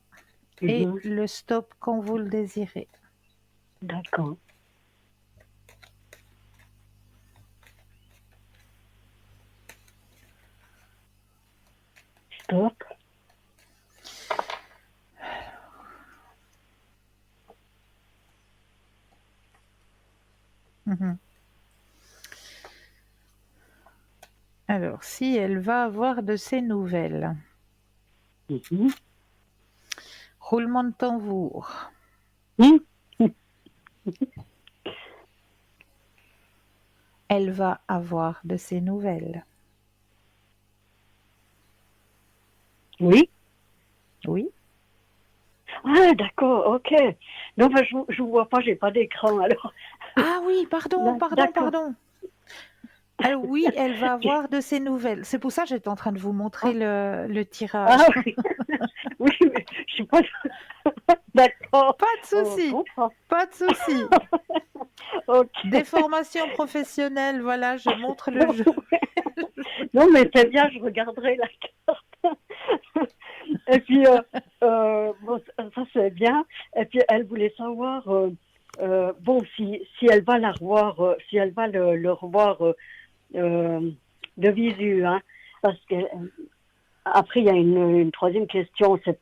et Mhm. le stop quand vous le désirez. D'accord. Stop. Mhm. Alors, si elle va avoir de ces nouvelles. Mhm. Roulement de tambour. Mhm. Elle va avoir de ces nouvelles. Oui. Oui. Ah, d'accord, ok. Non, ben, je vous vois pas, j'ai pas d'écran, alors. Ah oui, pardon, pardon, D'accord. pardon. Alors oui, elle va avoir de ces nouvelles. C'est pour ça que j'étais en train de vous montrer Ah, le tirage. ah oui. Oui, mais je suis pas. D'accord. Pas de On souci, comprend. pas de souci. Ok. Des formations professionnelles, voilà, je montre le jeu. Non, mais c'est bien, je regarderai la carte. Et puis, bon, ça c'est bien. Et puis, elle voulait savoir, bon, si elle va la revoir, si elle va le revoir euh, de visu, hein, parce que après, il y a une troisième question, c'est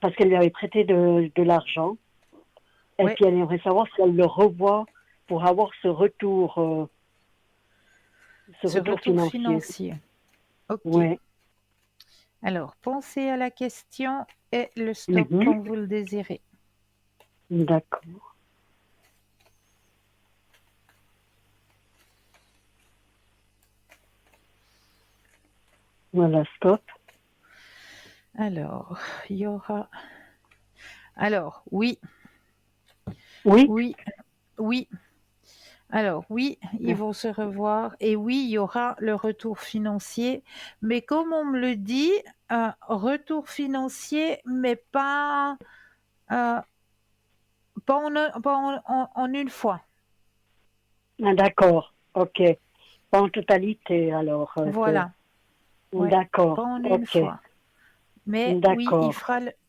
parce qu'elle lui avait prêté de l'argent, et Ouais, puis elle aimerait savoir si elle le revoit pour avoir ce ce retour retour financier. financier. Ok. Ouais. Alors, pensez à la question et le stop Mhm. quand vous le désirez. D'accord. Voilà, stop. Alors, il y aura. Alors, oui, Oui. oui, oui. Alors, oui, ils vont se revoir. Et oui, il y aura le retour financier. Mais comme on me le dit, retour financier, mais euh, pas en une fois. Ah, d'accord. Ok. Pas en totalité, alors. Voilà. Ouais, pas D'accord. en une Ok. fois. Mais oui, D'accord.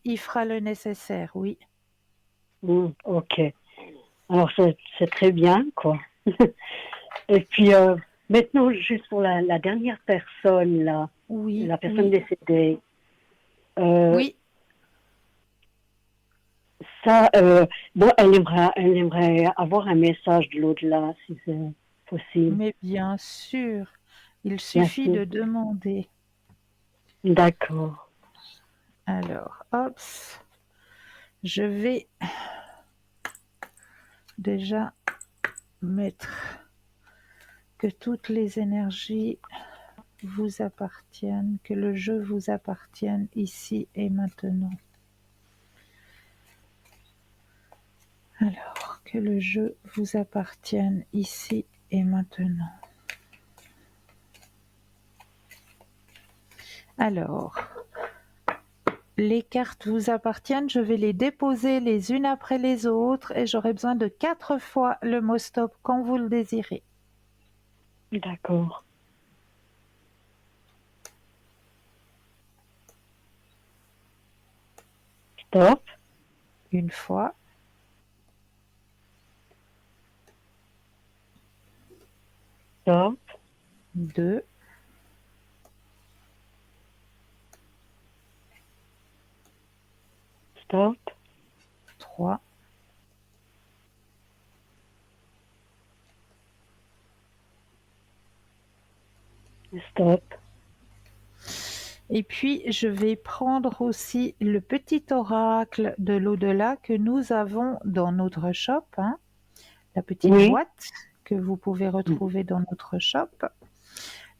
il fera le nécessaire, oui. Ok. Alors, c'est très bien, quoi. Et puis, maintenant, juste pour la dernière personne, là, Oui, la personne oui, décédée, euh, oui. ça, bon, elle aimerait avoir un message de l'au-delà, si c'est possible. Mais bien sûr, il suffit Merci. de demander. D'accord. Alors, hop, je vais déjà mettre que toutes les énergies vous appartiennent, que le jeu vous appartienne ici et maintenant. Alors, que le jeu vous appartienne ici et maintenant. Alors, les cartes vous appartiennent, je vais les déposer les unes après les autres et j'aurai besoin de 4 fois le mot stop quand vous le désirez. D'accord. Stop. Une fois, Stop. 2, Stop. 3. Stop. Et puis, je vais prendre aussi le petit oracle de l'au-delà que nous avons dans notre shop, hein, la petite Oui. boîte que vous pouvez retrouver dans notre shop.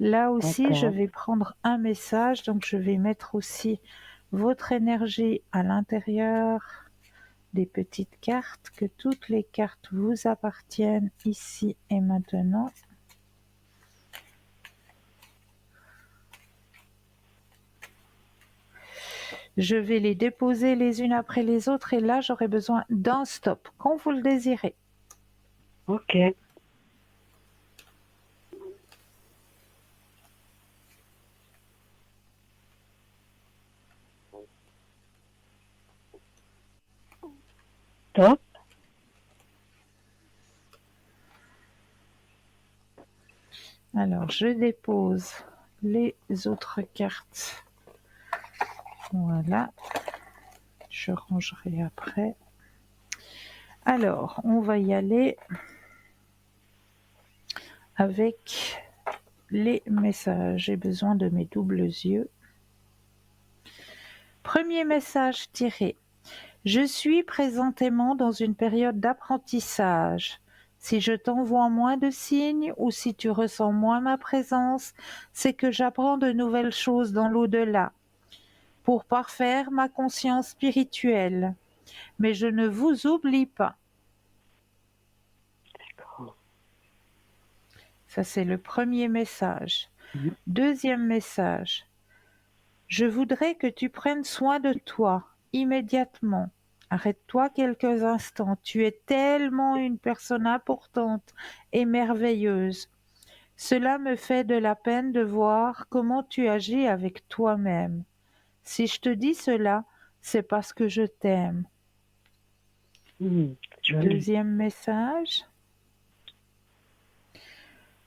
Là aussi, je D'accord. vais prendre un message, donc je vais mettre aussi votre énergie à l'intérieur des petites cartes, que toutes les cartes vous appartiennent ici et maintenant. Je vais les déposer les unes après les autres et là, j'aurai besoin d'un stop, quand vous le désirez. Ok. Stop. Alors, je dépose les autres cartes. Voilà. Je rangerai après. Alors, on va y aller avec les messages. J'ai besoin de mes doubles yeux. Premier message tiré. Je suis présentement dans une période d'apprentissage. Si je t'envoie moins de signes ou si tu ressens moins ma présence, c'est que j'apprends de nouvelles choses dans l'au-delà pour parfaire ma conscience spirituelle. Mais je ne vous oublie pas. D'accord. Ça, c'est le premier message. Deuxième message. Je voudrais que tu prennes soin de toi immédiatement. Arrête-toi quelques instants. Tu es tellement une personne importante et merveilleuse. Cela me fait de la peine de voir comment tu agis avec toi-même. Si je te dis cela, c'est parce que je t'aime. Joli. Deuxième message.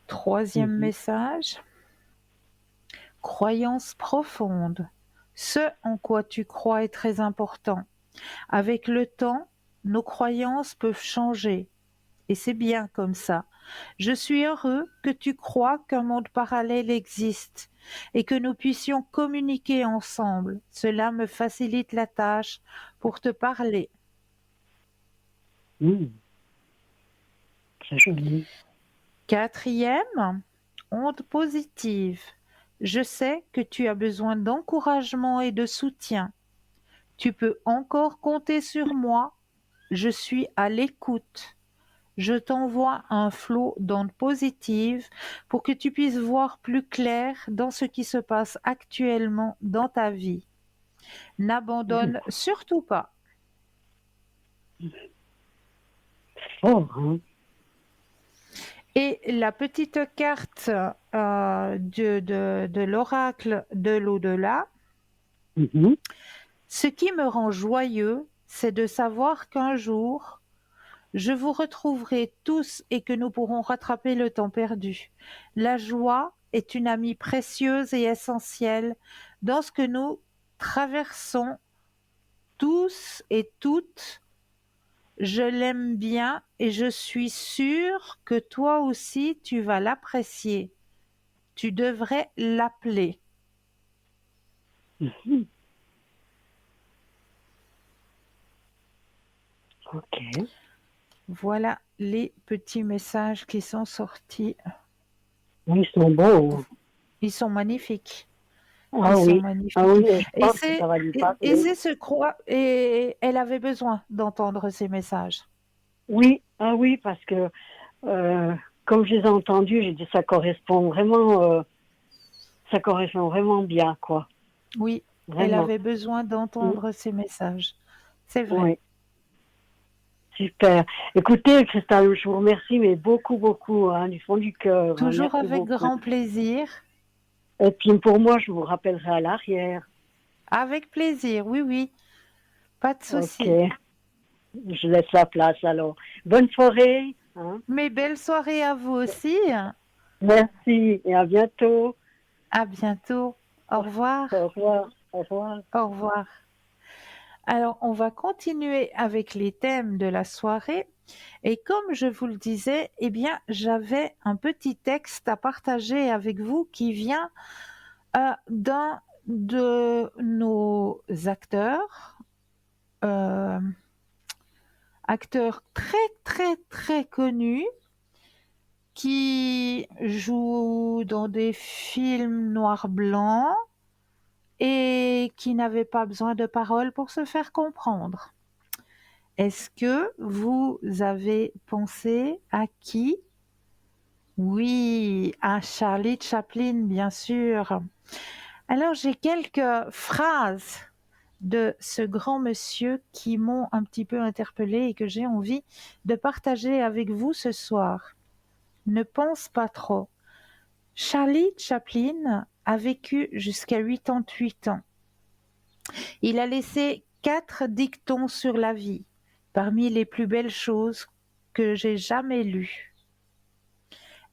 Troisième message. Croyance profonde. Ce en quoi tu crois est très important. Avec le temps, nos croyances peuvent changer. Et c'est bien comme ça. Je suis heureux que tu crois qu'un monde parallèle existe et que nous puissions communiquer ensemble. Cela me facilite la tâche pour te parler. Très joli. Quatrième, onde positive. Je sais que tu as besoin d'encouragement et de soutien. Tu peux encore compter sur moi. Je suis à l'écoute. Je t'envoie un flot d'ondes positives pour que tu puisses voir plus clair dans ce qui se passe actuellement dans ta vie. N'abandonne surtout pas. Fort, hein? Et la petite carte de l'oracle de l'au-delà, ce qui me rend joyeux, c'est de savoir qu'un jour, je vous retrouverai tous et que nous pourrons rattraper le temps perdu. La joie est une amie précieuse et essentielle dans ce que nous traversons tous et toutes. Je l'aime bien et je suis sûre que toi aussi tu vas l'apprécier. Tu devrais l'appeler. Ok. Voilà les petits messages qui sont sortis. Ils sont beaux. Ils sont magnifiques. Ah Ils sont oui. magnifiques. Ah oui, je Et pense que ça va lui passer. c'est ce croix. Et elle avait besoin d'entendre ces messages. Oui, ah oui, parce que comme je les ai entendus, j'ai dit ça correspond vraiment bien, quoi. Oui, Vraiment. elle avait besoin d'entendre ces messages. C'est vrai. Oui. Super. Écoutez, Christelle, je vous remercie, mais beaucoup, beaucoup, hein, du fond du cœur. Toujours Merci avec beaucoup. grand plaisir. Et puis pour moi, je vous rappellerai à l'arrière. Avec plaisir, oui, oui. Pas de souci. Ok. Je laisse la place alors. Bonne soirée. Hein. Mais belle soirée à vous aussi. Merci et à bientôt. À bientôt. Au revoir. Au revoir. Au revoir. Au revoir. Alors, on va continuer avec les thèmes de la soirée. Et comme je vous le disais, eh bien, j'avais un petit texte à partager avec vous qui vient d'un de nos euh, acteurs très, très, très connus qui joue dans des films noir-blanc et qui n'avait pas besoin de paroles pour se faire comprendre. Est-ce que vous avez pensé à qui? Oui, à Charlie Chaplin, bien sûr. Alors, j'ai quelques phrases de ce grand monsieur qui m'ont un petit peu interpellée et que j'ai envie de partager avec vous ce soir. Ne pense pas trop. Charlie Chaplin a vécu jusqu'à 88 ans. Il a laissé 4 dictons sur la vie, parmi les plus belles choses que j'ai jamais lues.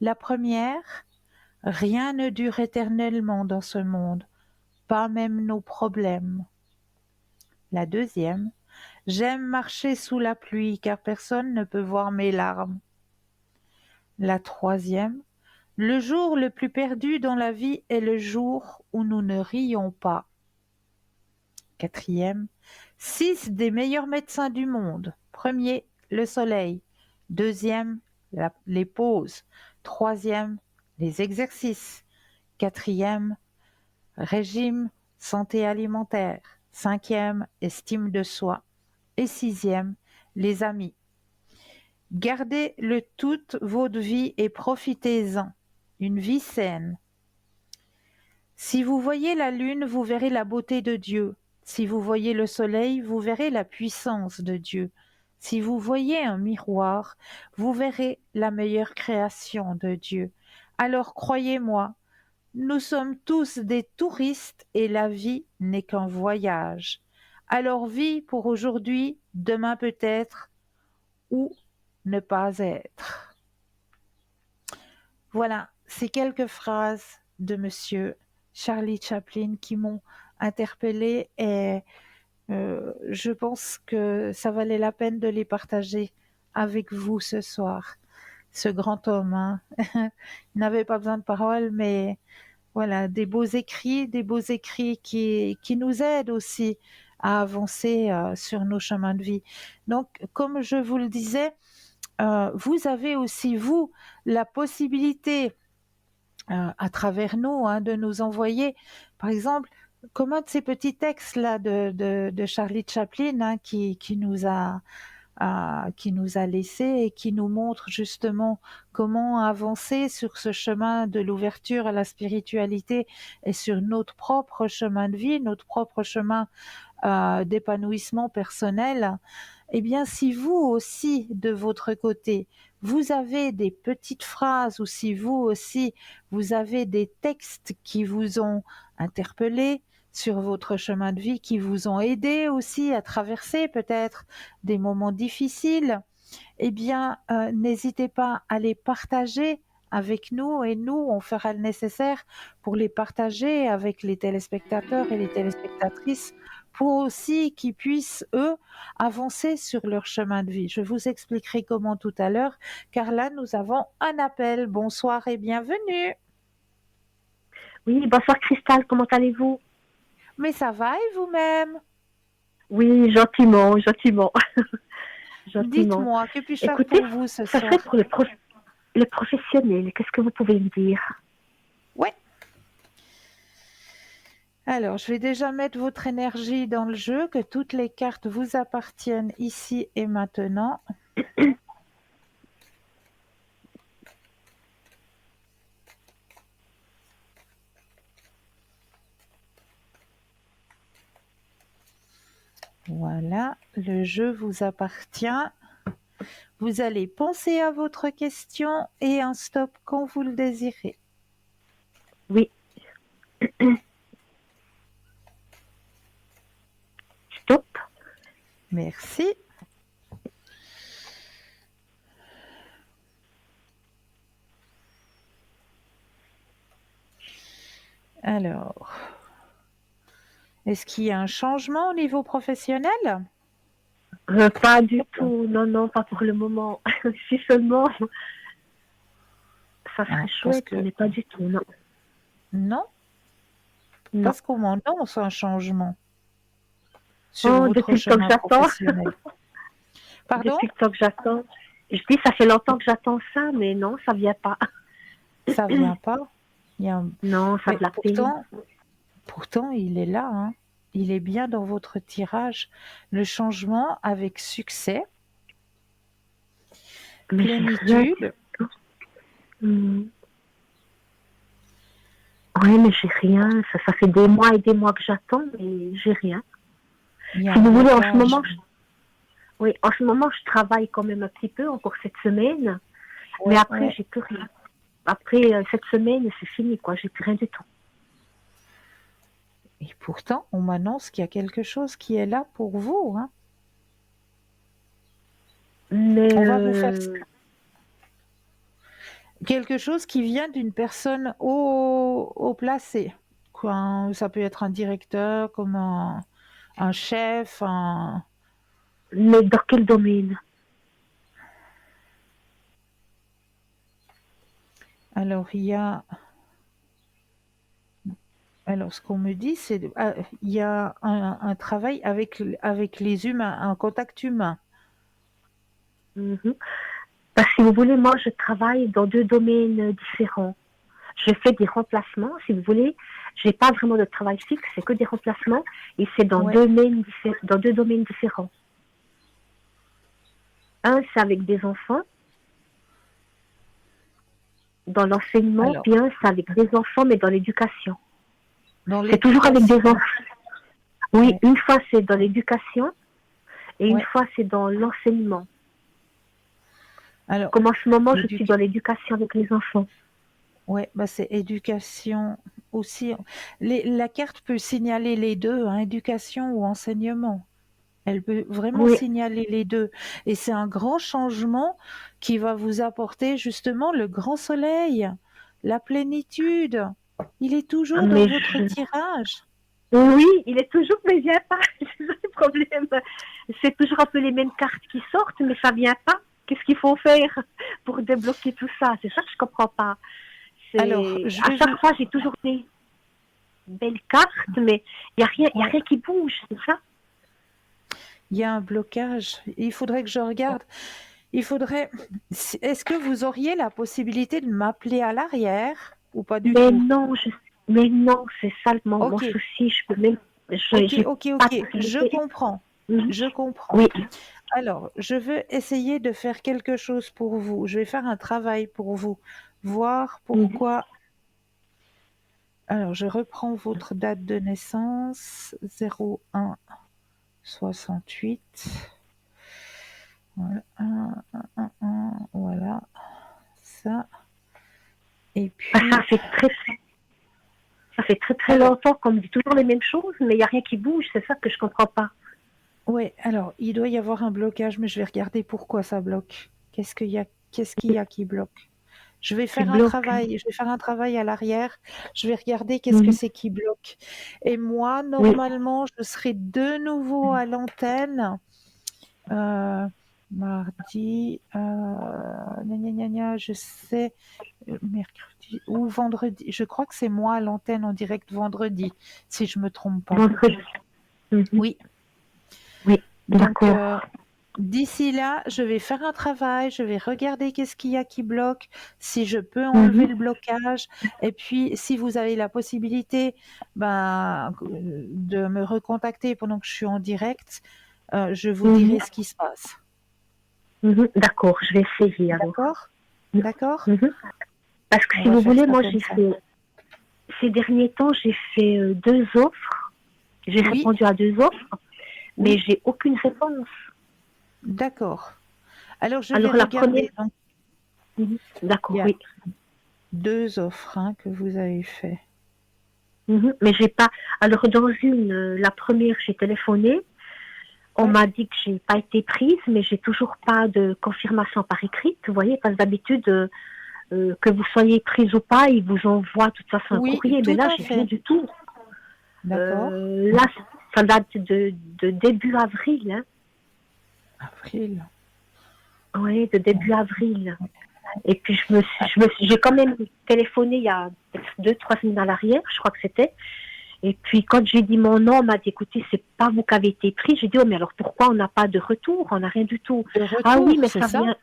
La première, rien ne dure éternellement dans ce monde, pas même nos problèmes. La deuxième, j'aime marcher sous la pluie car personne ne peut voir mes larmes. La troisième, le jour le plus perdu dans la vie est le jour où nous ne rions pas. Quatrième, 6 des meilleurs médecins du monde. Premier, le soleil. Deuxième, les pauses. Troisième, les exercices. Quatrième, régime, santé alimentaire. Cinquième, estime de soi. Et sixième, les amis. Gardez-le toute votre vie et profitez-en. Une vie saine. Si vous voyez la lune, vous verrez la beauté de Dieu. Si vous voyez le soleil, vous verrez la puissance de Dieu. Si vous voyez un miroir, vous verrez la meilleure création de Dieu. Alors croyez-moi, nous sommes tous des touristes et la vie n'est qu'un voyage. Alors vis pour aujourd'hui, demain peut-être, ou ne pas être. Voilà, ces quelques phrases de monsieur Charlie Chaplin qui m'ont interpellée et je pense que ça valait la peine de les partager avec vous ce soir. Ce grand homme, hein. Il n'avait pas besoin de paroles, mais voilà, des beaux écrits qui nous aident aussi à avancer sur nos chemins de vie. Donc, comme je vous le disais, vous avez aussi, vous, la possibilité à travers nous, hein, de nous envoyer, par exemple, comme un de ces petits textes-là de Charlie Chaplin, hein, qui nous a laissé et qui nous montre justement comment avancer sur ce chemin de l'ouverture à la spiritualité et sur notre propre chemin de vie, notre propre chemin d'épanouissement personnel. Eh bien, si vous aussi, de votre côté, vous avez des petites phrases ou si vous aussi, vous avez des textes qui vous ont interpellé sur votre chemin de vie, qui vous ont aidé aussi à traverser peut-être des moments difficiles, eh bien, n'hésitez pas à les partager avec nous et nous, on fera le nécessaire pour les partager avec les téléspectateurs et les téléspectatrices pour aussi qu'ils puissent, eux, avancer sur leur chemin de vie. Je vous expliquerai comment tout à l'heure, car là, nous avons un appel. Bonsoir et bienvenue. Oui, bonsoir Cristal, comment allez-vous? Mais ça va et vous-même? Oui, gentiment, gentiment. Gentiment. Dites-moi, que puis-je faire Écoutez, pour vous ce ça soir? serait pour le professionnel. Qu'est-ce que vous pouvez me dire? Ouais. Alors, je vais déjà mettre votre énergie dans le jeu, que toutes les cartes vous appartiennent ici et maintenant. Voilà, le jeu vous appartient. Vous allez penser à votre question et un stop quand vous le désirez. Oui. Stop. Merci. Alors, Est-ce qu'il y a un changement au niveau professionnel? Pas du tout, non, non, pas pour le moment. Si seulement, ça serait Parce chouette, que mais pas du tout, non. non, Non. parce qu'on m'annonce un changement sur Oh, votre depuis le temps que chemin j'attends, professionnel. Pardon? depuis le temps que j'attends. Je dis, ça fait longtemps que j'attends ça, mais non, ça vient pas. Ça vient pas. Il y a un- Non, ça Mais de la peine. pourtant, il est là, hein. Il est bien dans votre tirage. Le changement avec succès, Mais j'ai rien. plénitude. Hmm. Oui, mais j'ai rien. Ça fait des mois et des mois que j'attends, mais j'ai rien. Il y a Si un vous voulez, blocage. oui, en ce moment, je travaille quand même un petit peu, encore cette semaine. Ouais, Mais après, ouais. j'ai plus rien. Après cette semaine, c'est fini, quoi. J'ai plus rien du tout. Et pourtant, on m'annonce qu'il y a quelque chose qui est là pour vous, hein. Mais On va vous faire quelque chose qui vient d'une personne haut placée. Quoi, ça peut être un directeur, comme un chef, mais dans quel domaine? Alors, alors, ce qu'on me dit, c'est il y a un travail avec les humains, un contact humain. Mhm. Parce que si vous voulez, moi, je travaille dans deux domaines différents. Je fais des remplacements, si vous voulez. J'ai pas vraiment de travail fixe, c'est que des remplacements. Et c'est dans Ouais. dans deux domaines différents. Un, c'est avec des enfants, dans l'enseignement, Alors, puis un, c'est avec des enfants, mais dans l'éducation. dans C'est toujours avec des l'éducation. enfants. Oui, Ouais. une fois, c'est dans l'éducation, et une Ouais. fois, c'est dans l'enseignement. Alors, Comme en ce moment, je suis l'éducation. dans l'éducation avec les enfants. Ouais, bah c'est éducation aussi. La carte peut signaler les deux, hein, éducation ou enseignement. Elle peut vraiment Oui, signaler les deux. Et c'est un grand changement qui va vous apporter justement le grand soleil, la plénitude. Il est toujours dans mais votre tirage. oui, il est toujours, mais il vient pas. C'est ça le problème. C'est toujours un peu les mêmes cartes qui sortent, mais ça vient pas. Qu'est-ce qu'il faut faire pour débloquer tout ça? C'est ça que je comprends pas. Alors, C'est à chaque fois j'ai toujours des belles cartes, mais il y a rien qui bouge, c'est ça? il y a un blocage. Il faudrait que je regarde. Est-ce que vous auriez la possibilité de m'appeler à l'arrière ou pas du Mais tout? non, mais non, c'est ça mon Ok, souci. Je peux même, ok, j'ai ok, pas de ok. Je possibilité. comprends. Mhm. Je comprends. Oui. Alors, je veux essayer de faire quelque chose pour vous. Je vais faire un travail pour vous, voir Mhm. pourquoi. Alors, je reprends votre date de naissance, 01 68. Voilà, voilà, ça. Et Ah, puis, ça fait très très alors, longtemps qu'on me dit toujours les mêmes choses, mais il y a rien qui bouge. C'est ça que je comprends pas. ouais, alors, il doit y avoir un blocage, mais je vais regarder pourquoi ça bloque. Qu'est-ce qu'il y a qui bloque? Je vais Qui faire un bloque. travail, je vais faire un travail à l'arrière. Je vais regarder qu'est-ce que Mhm. c'est qui bloque. Et moi, Oui. normalement, je serai de nouveau à l'antenne mardi, je sais, mercredi ou vendredi. Je crois que c'est moi à l'antenne en direct vendredi, si je me trompe pas. Vendredi. Mhm. Oui. Oui. Donc, D'accord. d'ici là, je vais faire un travail, je vais regarder qu'est-ce qu'il y a qui bloque, si je peux enlever Mhm. le blocage. Et puis, si vous avez la possibilité de me recontacter pendant que je suis en direct, je vous Mhm. dirai ce qui se passe. Mhm. D'accord, je vais essayer alors. D'accord? D'accord? Mhm. Parce que On si va vous faire voulez, ça moi comme j'ai ça. fait ces derniers temps, j'ai fait deux offres. J'ai Oui, répondu à deux offres, mais oui, j'ai aucune réponse. d'accord. Alors, je vais Alors la première, regarder. Donc, mhm. il y D'accord, a oui. 2 offres hein, que vous avez fait. Mhm. Mais j'ai pas. Alors dans la première, j'ai téléphoné. On Ouais. m'a dit que j'ai pas été prise, mais j'ai toujours pas de confirmation par écrit. Vous voyez, parce que d'habitude, que vous soyez prise ou pas, ils vous envoient de toute façon un Oui, courrier. Mais tout là, à j'ai rien fait. du tout. D'accord. Là, ça date de début avril. Hein. Avril. Oui, de début avril. Et puis, j'ai quand même téléphoné il y a peut-être 2-3 semaines à l'arrière, je crois que c'était. Et puis, quand j'ai dit mon nom, on m'a dit, écoutez, c'est pas vous qui avez été pris. J'ai dit, oh, mais alors pourquoi on n'a pas de retour? On n'a rien du tout. De Ah oui, retour, mais c'est ça ça? vient.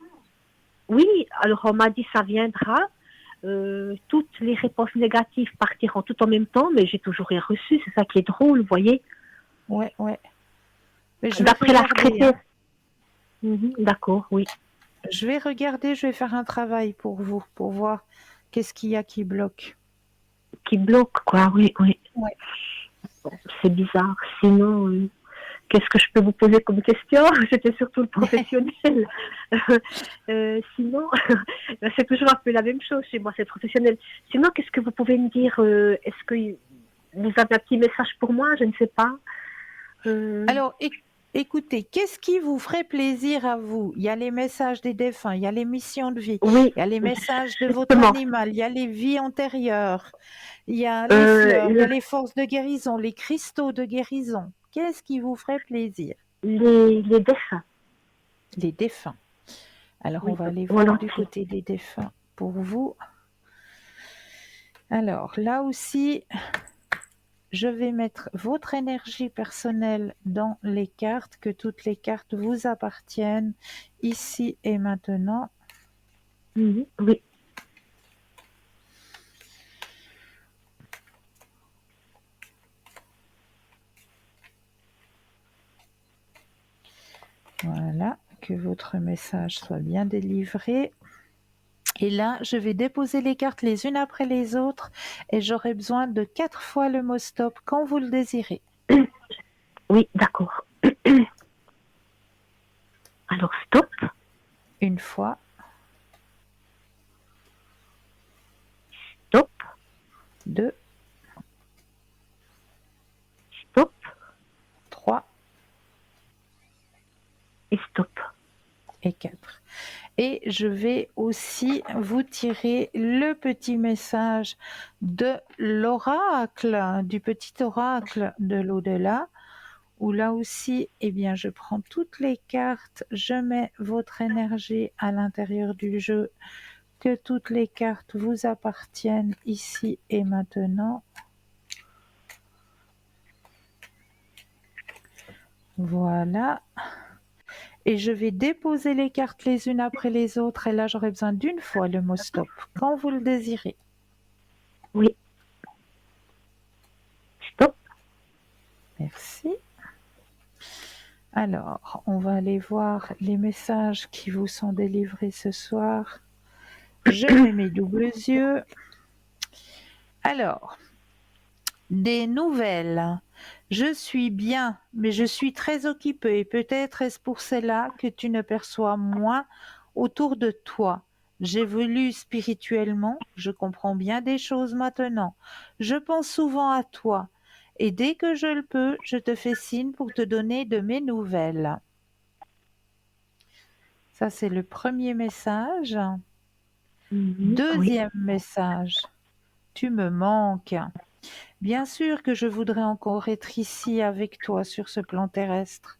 Oui, alors on m'a dit, ça viendra. Toutes les réponses négatives partiront tout en même temps, mais j'ai toujours rien reçu. C'est ça qui est drôle, vous voyez. Ouais, ouais. Mais je vais D'après la regarder, secrétaire. hein. D'accord, oui. Je vais regarder, je vais faire un travail pour vous, pour voir qu'est-ce qu'il y a qui bloque. Qui bloque, quoi, oui, oui. Ouais. C'est bizarre. Sinon, qu'est-ce que je peux vous poser comme question? C'était surtout le professionnel. Sinon, c'est toujours un peu la même chose chez moi, c'est professionnel. Sinon, qu'est-ce que vous pouvez me dire? Est-ce que vous avez un petit message pour moi? Je ne sais pas. Alors, écoutez, qu'est-ce qui vous ferait plaisir à vous? Il y a les messages des défunts, il y a les missions de vie, Oui, il y a les messages de votre justement. animal, il y a les vies antérieures, il y a les fleurs, il y a les forces de guérison, les cristaux de guérison. Qu'est-ce qui vous ferait plaisir? Les défunts. Les défunts. Alors, on Oui, va aller voir du volontiers. côté des défunts pour vous. Alors, là aussi, je vais mettre votre énergie personnelle dans les cartes, que toutes les cartes vous appartiennent ici et maintenant. Oui. Voilà, que votre message soit bien délivré. Et là, je vais déposer les cartes les unes après les autres et j'aurai besoin de 4 fois le mot stop quand vous le désirez. Oui, d'accord. Alors, stop. Une fois, Stop. 2, Stop. 3 Et stop. et 4. Et je vais aussi vous tirer le petit message de l'oracle, du petit oracle de l'au-delà, où là aussi, eh bien, je prends toutes les cartes, je mets votre énergie à l'intérieur du jeu, que toutes les cartes vous appartiennent ici et maintenant. Voilà. Et je vais déposer les cartes les unes après les autres. Et là, j'aurai besoin d'une fois le mot stop, quand vous le désirez. Oui. Stop. Merci. Alors, on va aller voir les messages qui vous sont délivrés ce soir. Je mets mes doubles yeux. Alors, des nouvelles. Je suis bien, mais je suis très occupée. Peut-être est-ce pour cela que tu ne perçois moins autour de toi. J'évolue spirituellement, je comprends bien des choses maintenant. Je pense souvent à toi, et dès que je le peux, je te fais signe pour te donner de mes nouvelles. Ça, c'est le premier message. Oui. Deuxième message. Tu me manques. Bien sûr que je voudrais encore être ici avec toi sur ce plan terrestre.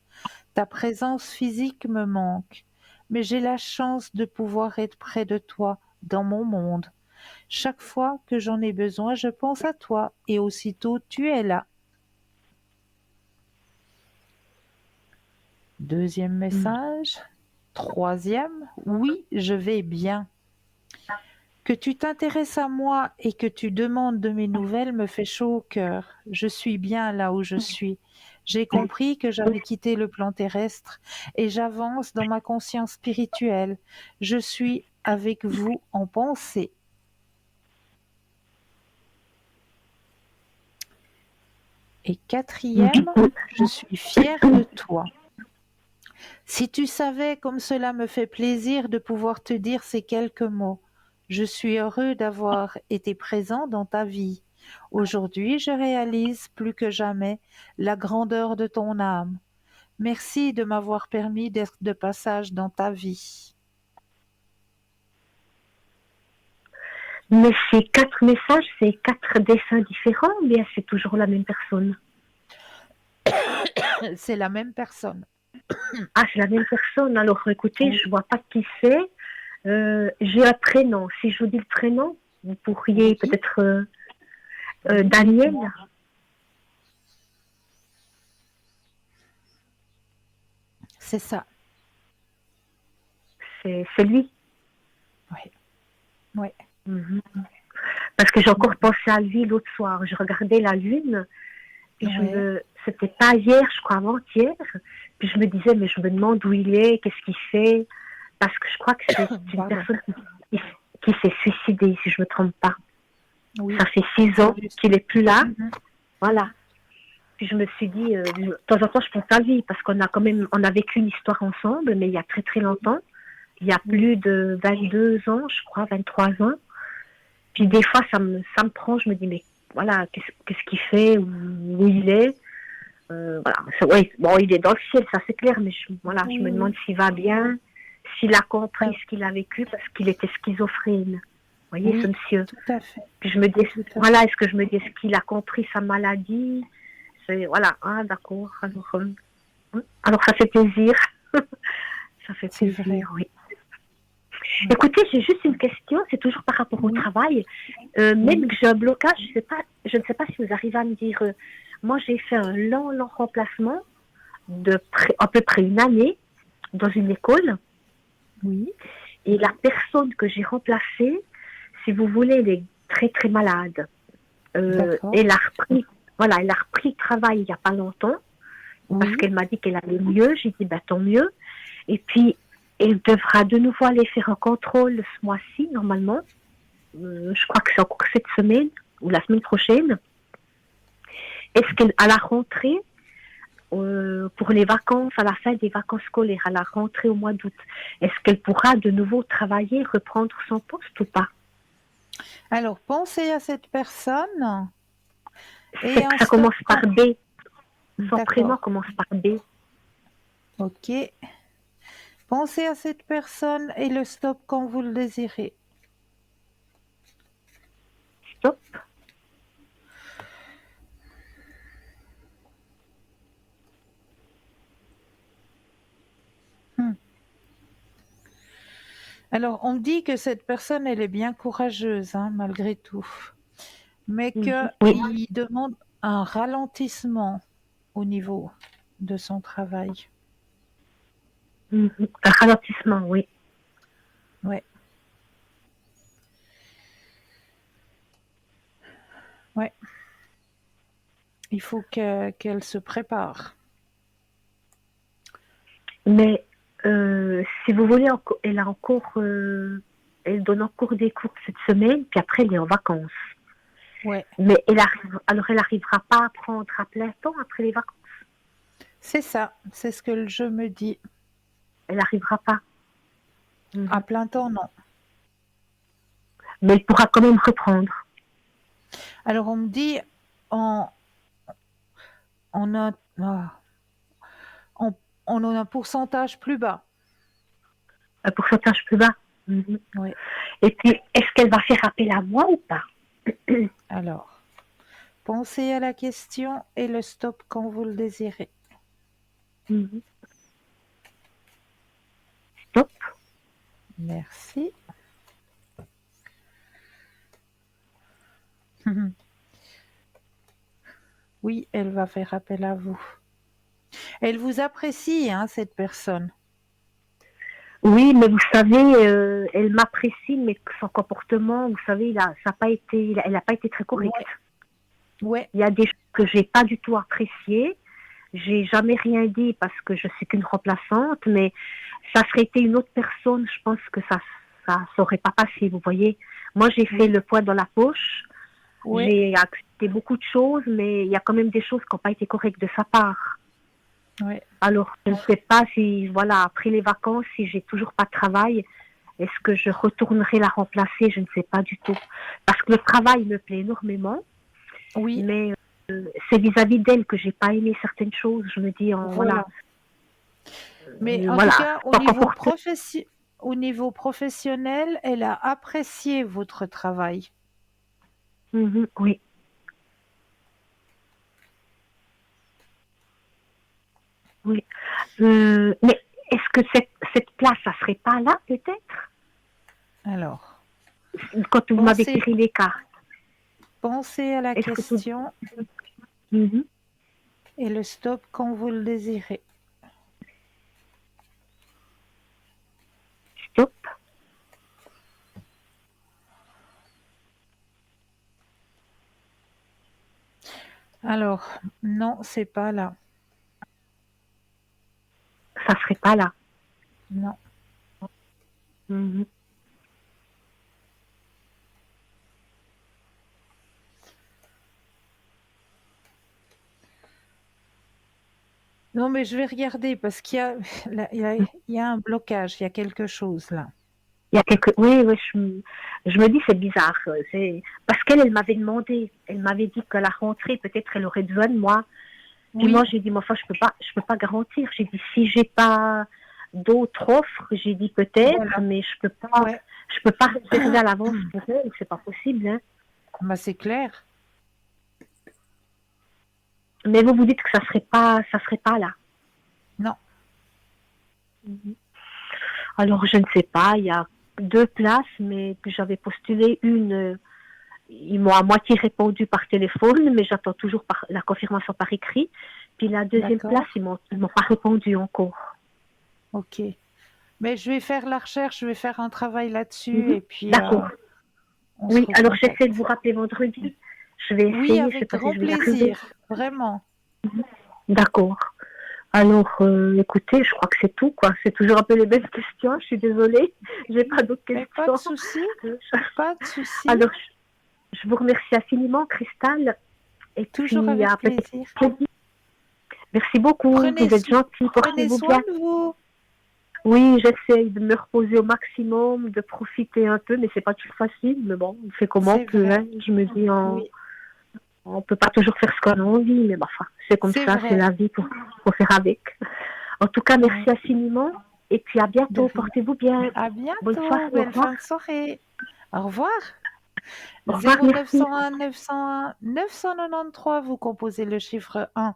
Ta présence physique me manque, mais j'ai la chance de pouvoir être près de toi dans mon monde. Chaque fois que j'en ai besoin, je pense à toi et aussitôt tu es là. Deuxième message. Troisième, oui, je vais bien. Que tu t'intéresses à moi et que tu demandes de mes nouvelles me fait chaud au cœur. Je suis bien là où je suis. J'ai compris que j'avais quitté le plan terrestre et j'avance dans ma conscience spirituelle. Je suis avec vous en pensée. Et quatrième, je suis fière de toi. Si tu savais comme cela me fait plaisir de pouvoir te dire ces quelques mots. Je suis heureux d'avoir été présent dans ta vie. Aujourd'hui, je réalise plus que jamais la grandeur de ton âme. Merci de m'avoir permis d'être de passage dans ta vie. Mais c'est 4 messages, c'est 4 dessins différents, ou bien c'est toujours la même personne? C'est la même personne. Ah, c'est la même personne. Alors, écoutez, Oui. je vois pas qui c'est. J'ai un prénom. Si je vous dis le prénom, vous pourriez Oui. peut-être Oui, Daniel. dites-moi. C'est ça. C'est lui. Oui. Oui. Mhm. Parce que j'ai encore pensé à lui l'autre soir. Je regardais la lune. Puis Ouais. c'était pas hier, je crois avant-hier. Puis je me disais, mais je me demande où il est, qu'est-ce qu'il fait. Parce que je crois que c'est une Pardon. personne qui s'est suicidée, si je me trompe pas. Oui. Ça fait 6 C'est ans juste. qu'il est plus là. Mhm. Voilà. Puis je me suis dit, de temps en temps, je pense à lui, parce on a vécu une histoire ensemble, mais il y a très très longtemps. Il y a plus de 22 ans, je crois, 23 ans. Puis des fois, ça me prend, je me dis, mais voilà, qu'est-ce qu'il fait, où il est. Voilà. Ouais, bon, il est dans le ciel, ça c'est clair, mais voilà, je Oui, me demande oui. s'il va bien, s'il a compris Ah, ce qu'il a vécu, parce qu'il était schizophrène. Vous voyez, ce oui, monsieur. tout à fait. Puis je me dis, Tout à voilà, fait. est-ce que je me dis, est-ce qu'il a compris sa maladie? Voilà, ah, d'accord. Alors ça fait plaisir. Ça fait C'est vrai. plaisir, oui. Oui. Écoutez, j'ai juste une question, c'est toujours par rapport au Oui. travail. Oui. Même que j'ai un blocage, je ne sais pas si vous arrivez à me dire, moi j'ai fait un long remplacement à peu près une année dans une école, Oui. et la personne que j'ai remplacée, si vous voulez, elle est très très malade. D'accord. Elle a repris, voilà, elle a repris le travail il n'y a pas longtemps, parce Oui. qu'elle m'a dit qu'elle allait mieux. J'ai dit, bah, tant mieux. Et puis, elle devra de nouveau aller faire un contrôle ce mois-ci, normalement. Je crois que c'est encore cette semaine ou la semaine prochaine. Est-ce qu'à la rentrée, pour les vacances, à la fin des vacances scolaires, à la rentrée au mois d'août, est-ce qu'elle pourra de nouveau travailler, reprendre son poste ou pas? Alors, pensez à cette personne et un Ça stop commence par quand. B. Son prénom D'accord. commence par B. Ok. Pensez à cette personne et le stop quand vous le désirez. Stop. Hmm. Alors, on me dit que cette personne, elle est bien courageuse, hein, malgré tout, mais Oui. qu'il demande un ralentissement au niveau de son travail. Un ralentissement, oui. Ouais. Ouais. Il faut qu'elle se prépare. Mais si vous voulez, elle donne encore des cours cette semaine, puis après elle est en vacances. Ouais. Mais alors elle n'arrivera pas à prendre à plein temps après les vacances. C'est ça. C'est ce que je me dis. Elle n'arrivera pas. À plein temps, non. Mais elle pourra quand même reprendre. Alors, on me dit en, en un, ah, en, en un pourcentage plus bas. Un pourcentage plus bas. Oui. Et puis, est-ce qu'elle va faire appel à moi ou pas? Alors, pensez à la question et le stop quand vous le désirez. Stop. Merci. Oui, elle va faire appel à vous. Elle vous apprécie, hein, cette personne. Oui, mais vous savez, elle m'apprécie, mais son comportement, vous savez, elle n'a pas été très correcte. Ouais. Il y a des choses que j'ai pas du tout appréciées. J'ai jamais rien dit parce que je suis qu'une remplaçante, mais ça serait été une autre personne, je pense que ça serait pas passé, vous voyez. Moi, j'ai fait le poids dans la poche. Ouais. J'ai accepté beaucoup de choses, mais il y a quand même des choses qui n'ont pas été correctes de sa part. Ouais. Alors, je ne sais pas si, voilà, après les vacances, si j'ai toujours pas de travail, est-ce que je retournerai la remplacer? Je ne sais pas du tout. Parce que le travail me plaît énormément, Oui. mais c'est vis-à-vis d'elle que j'ai pas aimé certaines choses. Je me dis, voilà. Mais en Voilà. tout cas, au niveau au niveau professionnel, elle a apprécié votre travail. Oui. Oui. Mais est-ce que cette place, ça serait pas là, peut-être? Alors, Quand vous m'avez pensez, tiré les cartes. pensez à la Est-ce que tout... question Mhm. et le stop quand vous le désirez. Stop. Alors, non, c'est pas là. Ça serait pas là. Non. Mhm. Non, mais je vais regarder parce qu'il y a, là, il y a un blocage, il y a quelque chose là. Il y a quelques... Oui, oui, je me dis c'est bizarre. C'est... Parce elle m'avait demandé, elle m'avait dit qu'à la rentrée, peut-être elle aurait besoin de moi. Puis Oui, moi, j'ai dit, mais enfin, je peux pas garantir. J'ai dit, si j'ai pas d'autres offres, j'ai dit peut-être, voilà. mais Ouais. je peux pas réserver à l'avance pour elle. C'est pas possible, hein. Bah, c'est clair. Mais vous dites que ça serait pas là. Non. Alors, je ne sais pas. Il y a 2 places, mais que j'avais postulé une. Ils m'ont à moitié répondu par téléphone, mais j'attends toujours la confirmation par écrit. Puis la deuxième D'accord. place, ils m'ont pas répondu encore. Ok. Mais je vais faire la recherche, je vais faire un travail là-dessus et puis D'accord. on se Oui, alors recontacte. j'essaie de vous rappeler vendredi. Je vais Oui, essayer, je sais avec pas si grand je vais y arriver. plaisir. Vraiment. D'accord. Alors, écoutez, je crois que c'est tout, quoi. C'est toujours un peu les mêmes questions. Je suis désolée. J'ai pas d'autres Mais pas de questions. souci. Pas de souci. Alors, je vous remercie infiniment, Cristal. Et Toujours puis, avec à peut-être plaisir. jeudi. Merci beaucoup. Prenez, Vous êtes gentil. prenez Portez-vous soin bien. de vous. Oui, j'essaye de me reposer au maximum, de profiter un peu, mais c'est pas toujours facile. Mais bon, on fait comment on C'est peut, vrai. hein. Je me dis, Oui, on peut pas toujours faire ce qu'on a envie, mais bah, enfin, c'est comme c'est ça, c'est vrai. la vie, faut faire avec. En tout cas, merci Oui. infiniment. Et puis à De bientôt. rien. Portez-vous bien. À Bonne soirée. bientôt. Au Belle revoir. fin de soirée. Au revoir. Au revoir. Merci. 0901 901 993, vous composez le chiffre 1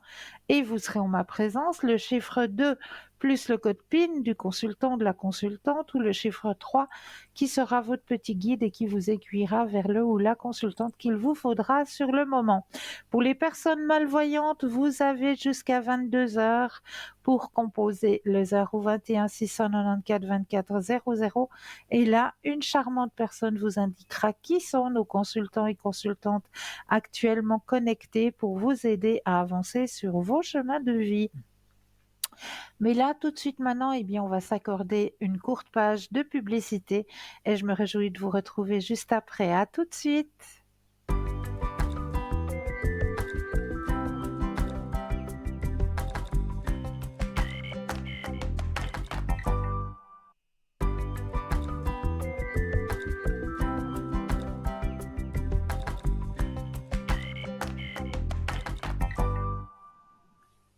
et vous serez en ma présence. Le chiffre 2 plus le code PIN du consultant ou de la consultante ou le chiffre 3 qui sera votre petit guide et qui vous aiguillera vers le ou la consultante qu'il vous faudra sur le moment. Pour les personnes malvoyantes, vous avez jusqu'à 22 heures pour composer le 021 694 24 00 et là, une charmante personne vous indiquera qui sont nos consultants et consultantes actuellement connectés pour vous aider à avancer sur vos chemins de vie. Mais là, tout de suite maintenant, eh bien, on va s'accorder une courte page de publicité et je me réjouis de vous retrouver juste après. À tout de suite.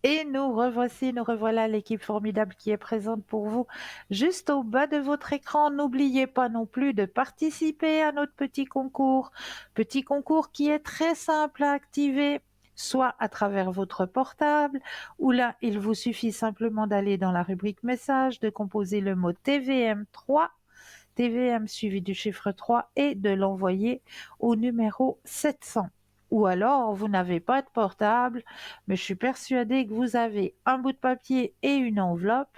Et nous revoici, nous revoilà l'équipe formidable qui est présente pour vous juste au bas de votre écran. N'oubliez pas non plus de participer à notre petit concours qui est très simple à activer, soit à travers votre portable, ou là, il vous suffit simplement d'aller dans la rubrique message, de composer le mot TVM3, TVM suivi du chiffre 3 et de l'envoyer au numéro 700. Ou alors, vous n'avez pas de portable, mais je suis persuadée que vous avez un bout de papier et une enveloppe.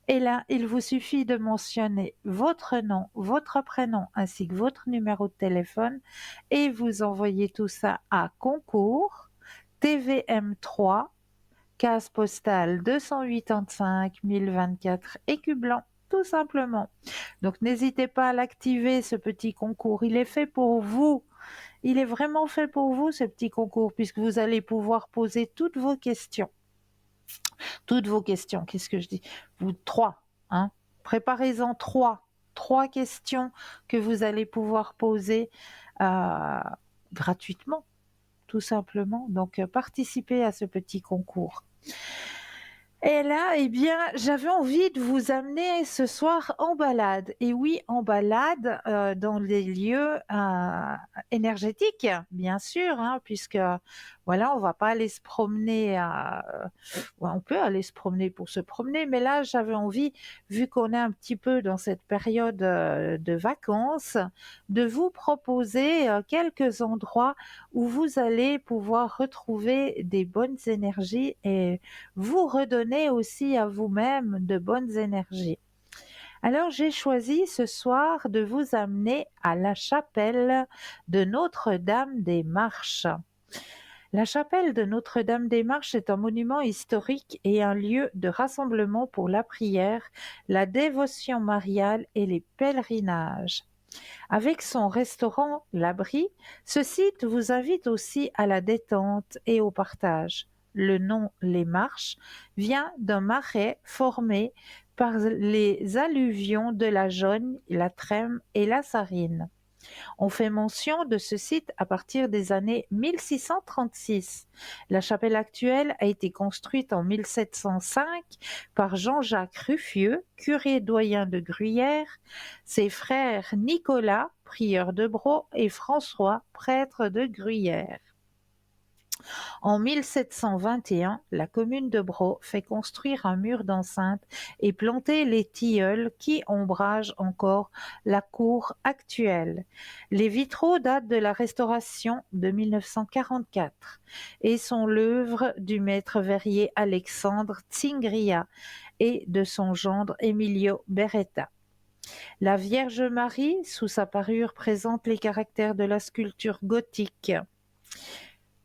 Et là, il vous suffit de mentionner votre nom, votre prénom ainsi que votre numéro de téléphone et vous envoyez tout ça à concours TVM3, case postale 285 1024 Écublanc, tout simplement. Donc n'hésitez pas à l'activer, ce petit concours. Il est fait pour vous. Il est vraiment fait pour vous, ce petit concours, puisque vous allez pouvoir poser toutes vos questions. Toutes vos questions, qu'est-ce que je dis? Vous, 3, hein? Préparez-en 3. 3 questions que vous allez pouvoir poser gratuitement, tout simplement. Donc, participez à ce petit concours. Et là, eh bien, j'avais envie de vous amener ce soir en balade. Et oui, en balade dans les lieux énergétiques, bien sûr, hein, puisque voilà, on va pas aller se promener. Ouais, on peut aller se promener pour se promener, mais là, j'avais envie, vu qu'on est un petit peu dans cette période de vacances, de vous proposer quelques endroits où vous allez pouvoir retrouver des bonnes énergies et vous redonnez aussi à vous-même de bonnes énergies. Alors j'ai choisi ce soir de vous amener à la chapelle de Notre-Dame des Marches. La chapelle de Notre-Dame-des-Marches est un monument historique et un lieu de rassemblement pour la prière, la dévotion mariale et les pèlerinages. Avec son restaurant L'Abri, ce site vous invite aussi à la détente et au partage. Le nom Les Marches vient d'un marais formé par les alluvions de la Jaune, la Trême et la Sarine. On fait mention de ce site à partir des années 1636. La chapelle actuelle a été construite en 1705 par Jean-Jacques Ruffieux, curé doyen de Gruyère, ses frères Nicolas, prieur de Braux, et François, prêtre de Gruyère. En 1721, la commune de Braux fait construire un mur d'enceinte et planter les tilleuls qui ombragent encore la cour actuelle. Les vitraux datent de la Restauration de 1944 et sont l'œuvre du maître verrier Alexandre Tsingria et de son gendre Emilio Beretta. La Vierge Marie, sous sa parure, présente les caractères de la sculpture gothique.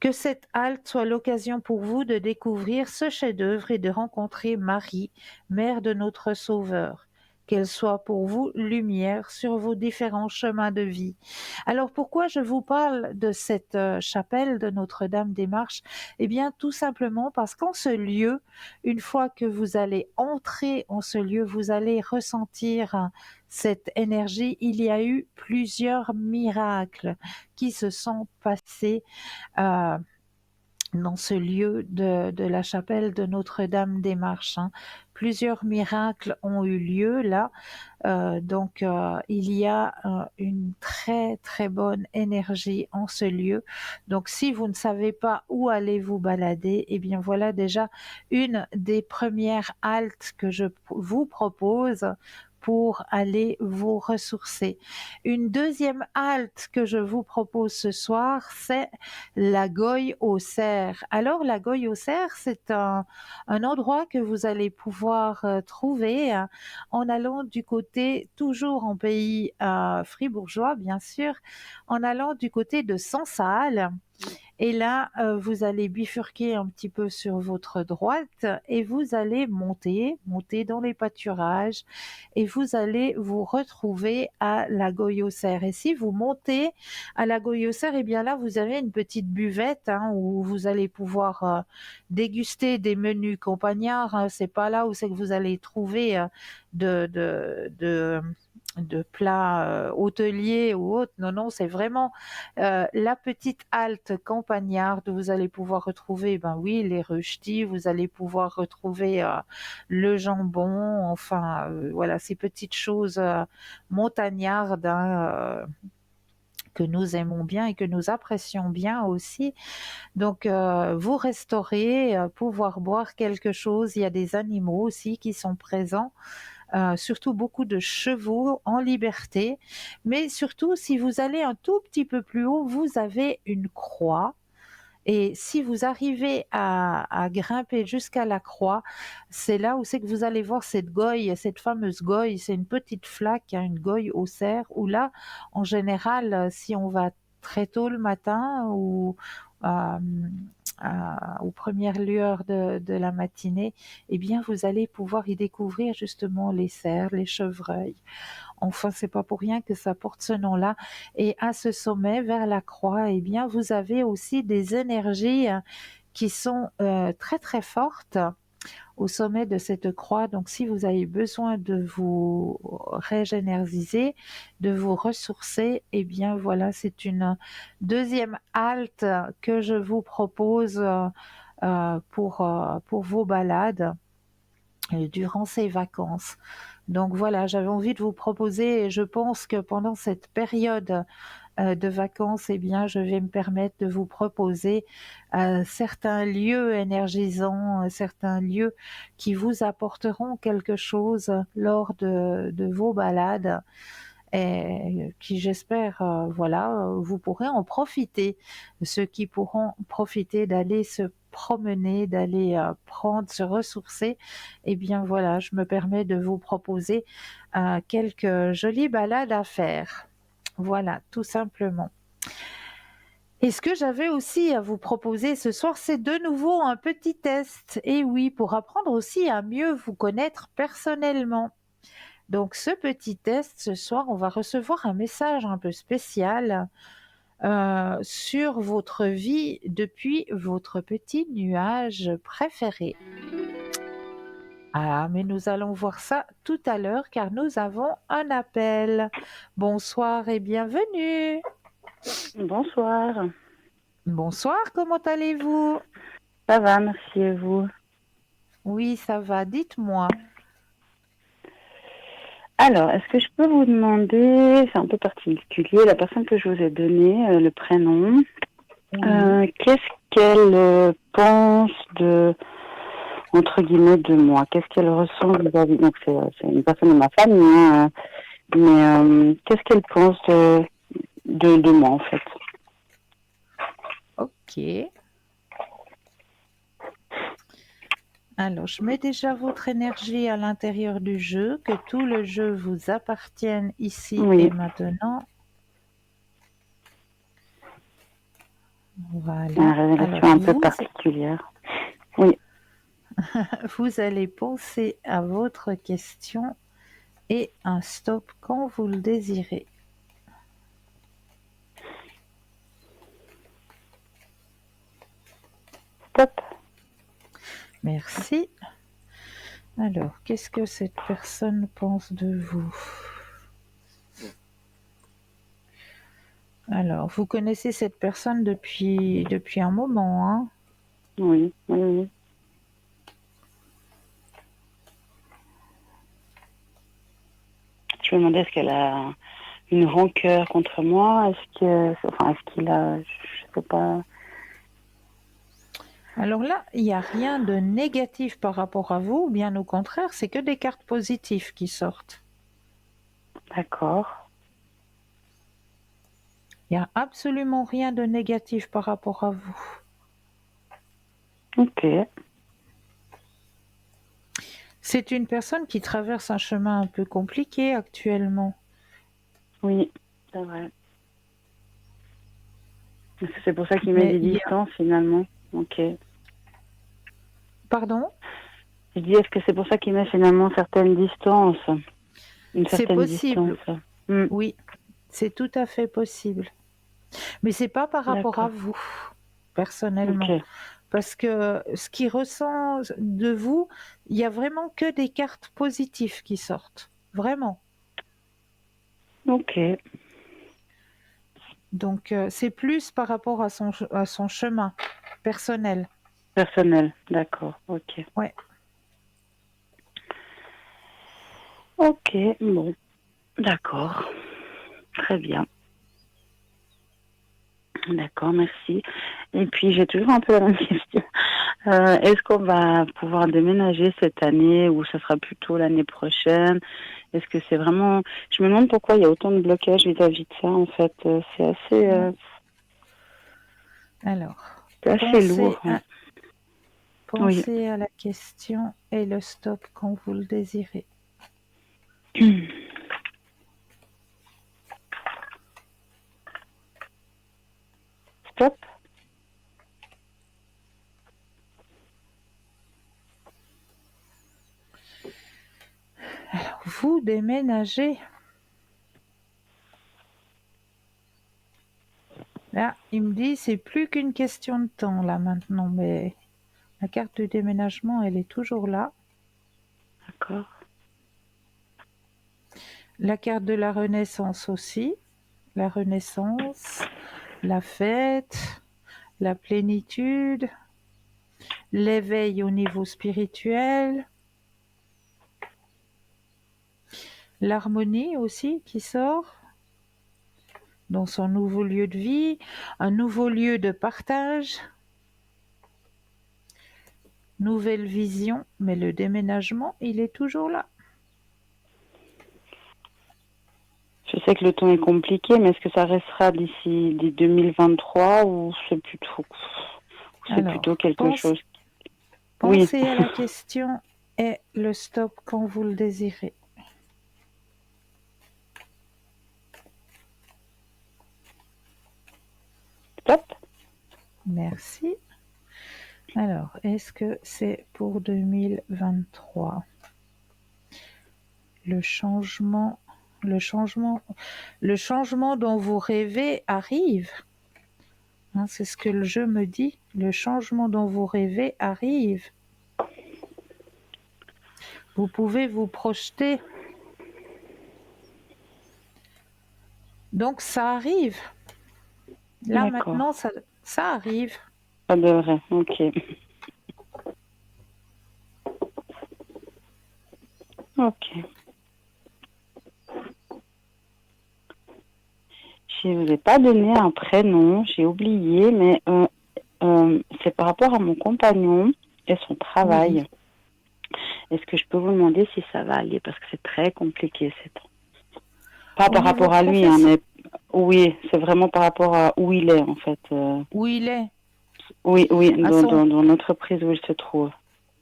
Que cette halte soit l'occasion pour vous de découvrir ce chef-d'œuvre et de rencontrer Marie, mère de notre Sauveur. Qu'elle soit pour vous lumière sur vos différents chemins de vie. Alors pourquoi je vous parle de cette chapelle de Notre-Dame-des-Marches? Eh bien tout simplement parce qu'en ce lieu, une fois que vous allez entrer en ce lieu, vous allez ressentir cette énergie. Il y a eu plusieurs miracles qui se sont passés euh, dans ce lieu de la chapelle de Notre-Dame-des-Marches. Hein. Plusieurs miracles ont eu lieu là, donc il y a une très très bonne énergie en ce lieu. Donc si vous ne savez pas où aller vous balader, eh bien voilà déjà une des premières haltes que je vous propose pour aller vous ressourcer. Une deuxième halte que je vous propose ce soir, c'est la Goye aux Cerfs. Alors la Goye aux Cerfs, c'est un endroit que vous allez pouvoir trouver en allant du côté, toujours en pays fribourgeois bien sûr, en allant du côté de Sansal. Et là, vous allez bifurquer un petit peu sur votre droite et vous allez monter dans les pâturages et vous allez vous retrouver à la Goye aux Cerfs. Et si vous montez à la Goye aux Cerfs, eh bien là, vous avez une petite buvette hein, où vous allez pouvoir déguster des menus campagnards. Hein. C'est pas là où c'est que vous allez trouver de plats hôteliers ou autres. Non, non, c'est vraiment la petite halte campagnarde où vous allez pouvoir retrouver, ben oui, les röstis, vous allez pouvoir retrouver le jambon, enfin, voilà, ces petites choses montagnardes hein, que nous aimons bien et que nous apprécions bien aussi. Donc, vous restaurez, pouvoir boire quelque chose. Il y a des animaux aussi qui sont présents. Surtout beaucoup de chevaux en liberté, mais surtout si vous allez un tout petit peu plus haut, vous avez une croix. Et si vous arrivez à grimper jusqu'à la croix, c'est là où c'est que vous allez voir cette goye, cette fameuse goye. C'est une petite flaque, hein, une goye aux cerfs, où là, en général, si on va très tôt le matin ou euh, aux premières lueurs de la matinée, eh bien, vous allez pouvoir y découvrir justement les cerfs, les chevreuils. Enfin, c'est pas pour rien que ça porte ce nom-là. Et à ce sommet, vers la croix, eh bien, vous avez aussi des énergies qui sont très très fortes au sommet de cette croix. Donc, si vous avez besoin de vous régénériser, de vous ressourcer, eh bien, voilà, c'est une deuxième halte que je vous propose pour vos balades. durant ces vacances. Donc voilà, j'avais envie de vous proposer, et je pense que pendant cette période de vacances, eh bien, je vais me permettre de vous proposer certains lieux énergisants, certains lieux qui vous apporteront quelque chose lors de vos balades et qui, j'espère, voilà, vous pourrez en profiter. Ceux qui pourront profiter d'aller se promener, d'aller prendre, se ressourcer, eh bien voilà, je me permets de vous proposer quelques jolies balades à faire. Voilà, tout simplement. Et ce que j'avais aussi à vous proposer ce soir, c'est de nouveau un petit test. Et oui, pour apprendre aussi à mieux vous connaître personnellement. Donc, ce petit test, ce soir, on va recevoir un message un peu spécial sur votre vie depuis votre petit nuage préféré. Ah, mais nous allons voir ça tout à l'heure car nous avons un appel. Bonsoir et bienvenue. Bonsoir. Bonsoir, comment allez-vous? Ça va, merci et vous? Oui, ça va, dites-moi. Alors, est-ce que je peux vous demander, c'est un peu particulier, la personne que je vous ai donné, le prénom, qu'est-ce qu'elle pense de, entre guillemets, de moi? Qu'est-ce qu'elle ressent vis-à-vis? Donc, c'est une personne de ma famille, hein, mais qu'est-ce qu'elle pense de moi, en fait? Ok. Alors, je mets déjà votre énergie à l'intérieur du jeu, que tout le jeu vous appartienne ici Oui. et maintenant. Voilà. Une révélation Alors, un peu particulière. Oui. vous allez penser à votre question et un stop quand vous le désirez. Stop. Merci. Alors, qu'est-ce que cette personne pense de vous? Alors, vous connaissez cette personne depuis un moment, hein? Oui, oui, oui. Je me demandais, est-ce qu'elle a une rancœur contre moi? Est-ce qu'il a, je sais pas. Alors là, il n'y a rien de négatif par rapport à vous, bien au contraire, c'est que des cartes positives qui sortent. D'accord. Il n'y a absolument rien de négatif par rapport à vous. Ok. C'est une personne qui traverse un chemin un peu compliqué actuellement. Oui, c'est vrai. C'est pour ça qu'il met des distances finalement. Ok. Pardon? Je dis, est-ce que c'est pour ça qu'il met finalement certaines distances? C'est possible. Oui, c'est tout à fait possible. Mais c'est pas par rapport à vous, personnellement. Okay. Parce que ce qu'il ressent de vous, il y a vraiment que des cartes positives qui sortent. Vraiment. Ok. Donc, c'est plus par rapport à son chemin personnel. Personnel, d'accord, ok. Ouais. Ok, bon. D'accord. Très bien. D'accord, merci. Et puis, j'ai toujours un peu la même question. Est-ce qu'on va pouvoir déménager cette année ou ça sera plutôt l'année prochaine? Est-ce que c'est vraiment... Je me demande pourquoi il y a autant de blocages vis-à-vis de ça, en fait. C'est assez... Alors, c'est assez lourd. Pensez à la question et le stop quand vous le désirez. Stop. Alors, vous déménagez. Là, il me dit c'est plus qu'une question de temps là maintenant, mais la carte du déménagement, elle est toujours là. D'accord. La carte de la renaissance aussi. La renaissance, la fête, la plénitude, l'éveil au niveau spirituel. L'harmonie aussi qui sort dans son nouveau lieu de vie, un nouveau lieu de partage, nouvelle vision, mais le déménagement, il est toujours là. Je sais que le temps est compliqué, mais est-ce que ça restera d'ici 2023 ou c'est plutôt quelque chose? Oui, Pensez à la question et le stop quand vous le désirez. stop. Merci. Alors, est-ce que c'est pour 2023? Le changement dont vous rêvez arrive. Hein, c'est ce que le jeu me dit. Le changement dont vous rêvez arrive. Vous pouvez vous projeter. Donc ça arrive. Là D'accord. maintenant, ça arrive. Ça devrait, ok. Ok. Je ne vous ai pas donné un prénom, j'ai oublié, mais c'est par rapport à mon compagnon et son travail. Oui. Est-ce que je peux vous demander si ça va aller? Parce que c'est très compliqué, c'est pas Au par niveau rapport à lui, hein, mais oui, c'est vraiment par rapport à où il est, en fait. Où il est. Oui, À dans l'entreprise où il se trouve.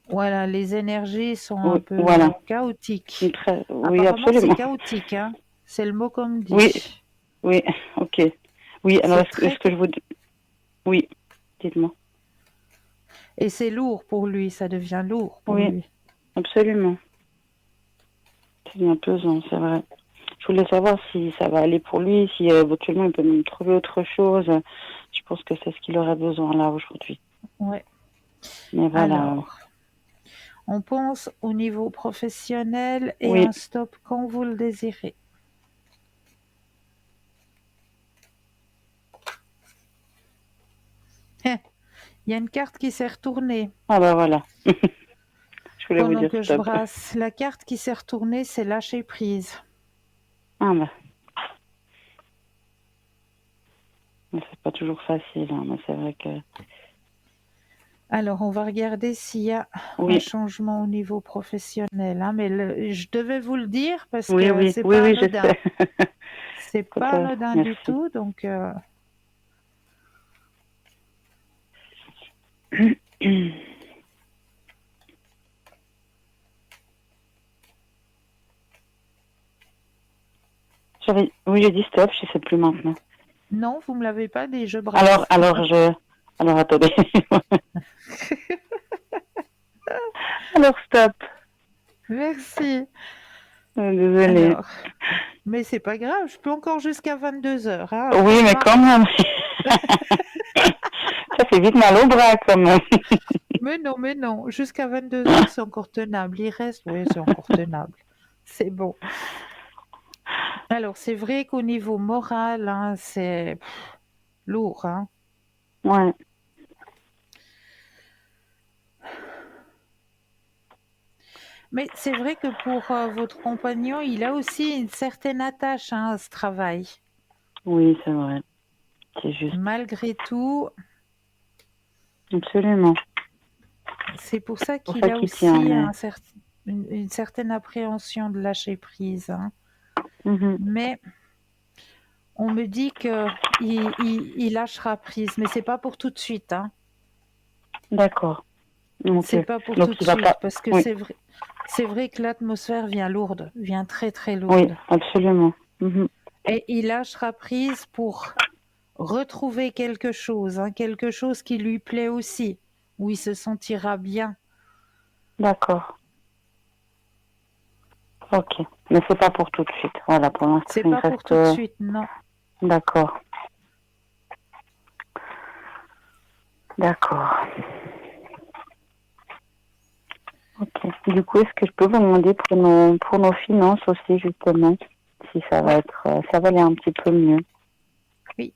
Voilà, les énergies sont un Oui, peu voilà. chaotiques. Oui, Apparemment, c'est absolument. chaotique, hein. C'est le mot qu'on me dit. Oui, oui, ok. Oui, alors C'est très... est-ce que je vous... Oui, dites-moi. Et c'est lourd pour lui, ça devient lourd pour Oui, lui. absolument. C'est bien pesant, c'est vrai. Je voulais savoir si ça va aller pour lui, si éventuellement il peut me trouver autre chose. Je pense que c'est ce qu'il aurait besoin là aujourd'hui. Ouais. Mais voilà. Alors, on pense au niveau professionnel et Oui, un stop quand vous le désirez. Il y a une carte qui s'est retournée. ah bah voilà. Je voulais vous Pendant dire que je stop. brasse, la carte qui s'est retournée, c'est lâcher prise. Ah bah, c'est pas toujours facile, hein, mais c'est vrai que... Alors, on va regarder s'il y a un Oui, changement au niveau professionnel, hein, mais je devais vous le dire parce oui, que oui, c'est oui, pas oui, je anodin. sais. C'est Tout pas à- anodin du Merci. tout, donc Oui, j'ai dit stop, je sais plus maintenant. non, vous me l'avez pas dit, je Alors, brasse. alors attendez. Alors stop. Merci. Désolée. Alors, mais c'est pas grave, je peux encore jusqu'à 22 h. Hein, Oui, après, je mais quand m'arrête. même. Ça fait vite mal au bras, quand même. Mais non, jusqu'à 22 h, c'est encore tenable. Il reste, oui, c'est encore tenable. C'est bon. Alors, c'est vrai qu'au niveau moral, hein, c'est lourd, hein. Ouais, Mais c'est vrai que pour votre compagnon, il a aussi une certaine attache, hein, à ce travail. oui, c'est vrai. C'est juste. Malgré tout, Absolument. c'est pour ça C'est pour qu'il ça a qu'il tient, aussi mais... une certaine appréhension de lâcher prise, hein. Mhm. Mais on me dit que il lâchera prise, mais c'est pas pour tout de suite, hein. D'accord. Ok. C'est pas pour Donc, tout de il va suite, pas... parce que Oui, c'est vrai que l'atmosphère vient lourde, vient très très oui, lourde. absolument. Mhm. Et il lâchera prise pour retrouver quelque chose, hein, quelque chose qui lui plaît aussi, où il se sentira bien. D'accord. Ok. Mais c'est pas pour tout de suite. Voilà, pour l'instant, C'est il pas pour reste... tout de suite, non. D'accord. D'accord. Ok. Du coup, est-ce que je peux vous demander pour nos finances aussi, justement, si ça va Oui, être... ça va aller un petit peu mieux. oui.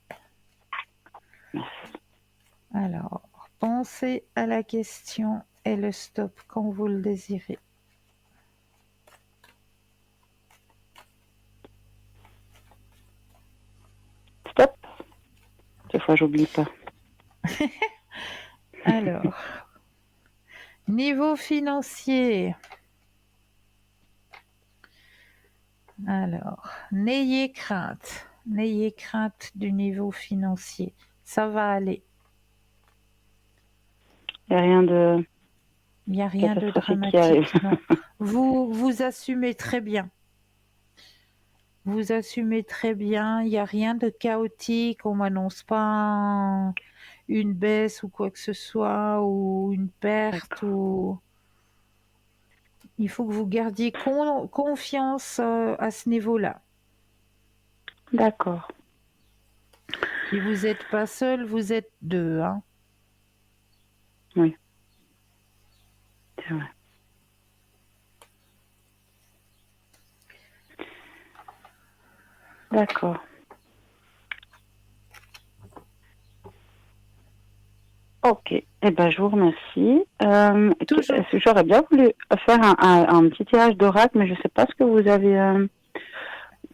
Alors, pensez à la question et le stop quand vous le désirez. fois, j'oublie pas. Alors, niveau financier. Alors, n'ayez crainte. N'ayez crainte du niveau financier. Ça va aller. Il n'y a rien de Il n'y a rien de catastrophique qui arrive. dramatique. Non. Vous assumez très bien. Vous assumez très bien. Il n'y a rien de chaotique. On m'annonce pas une baisse ou quoi que ce soit, ou une perte. Ou... Il faut que vous gardiez confiance à ce niveau-là. D'accord. Et vous n'êtes pas seul, vous êtes deux. Hein. Oui. C'est vrai. D'accord. Ok. Eh ben, je vous remercie. Toujours. J'aurais bien voulu faire un petit tirage d'oracle, mais je ne sais pas ce que vous avez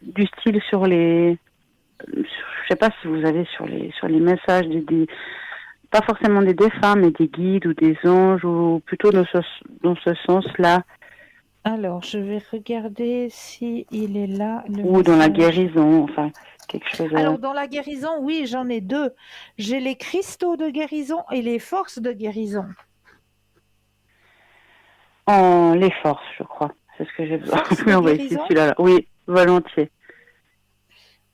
du style sur les... Je sais pas si vous avez sur les messages pas forcément des défunts, mais des guides ou des anges, ou plutôt dans ce sens-là. Alors, je vais regarder si il est là. Ou dans la guérison, enfin, quelque chose. Alors, dans la guérison, oui, j'en ai deux. J'ai les cristaux de guérison et les forces de guérison. Les forces, je crois. C'est ce que j'ai besoin. Force de Oui, on va essayer guérison. celui-là. Oui, volontiers.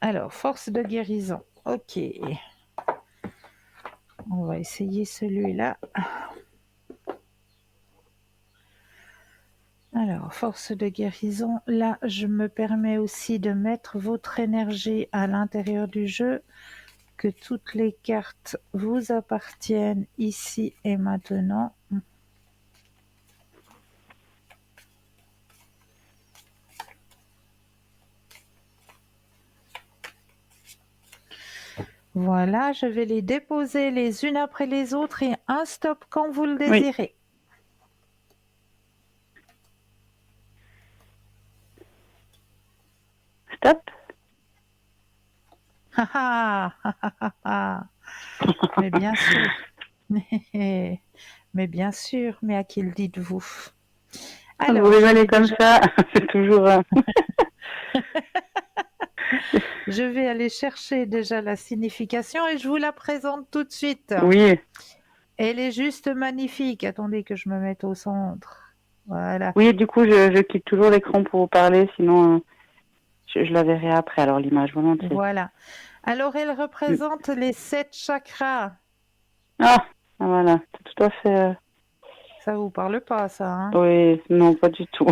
Alors, force de guérison. Ok. On va essayer celui-là. Alors, force de guérison. Là, je me permets aussi de mettre votre énergie à l'intérieur du jeu. Que toutes les cartes vous appartiennent ici et maintenant. Voilà, je vais les déposer les unes après les autres et un stop quand vous le désirez. Stop. Mais bien sûr. Mais bien sûr, mais à qui le dites-vous? Alors, vous rigolez comme ça, c'est toujours... Je vais aller chercher déjà la signification et je vous la présente tout de suite. Oui. Elle est juste magnifique. Attendez que je me mette au centre. Voilà. Oui, du coup, je quitte toujours l'écran pour vous parler, sinon je la verrai après, alors l'image volontiers. Voilà. Alors, elle représente les 7 chakras. Ah, voilà, c'est tout à fait... Ça vous parle pas, ça, hein? Oui, non, pas du tout.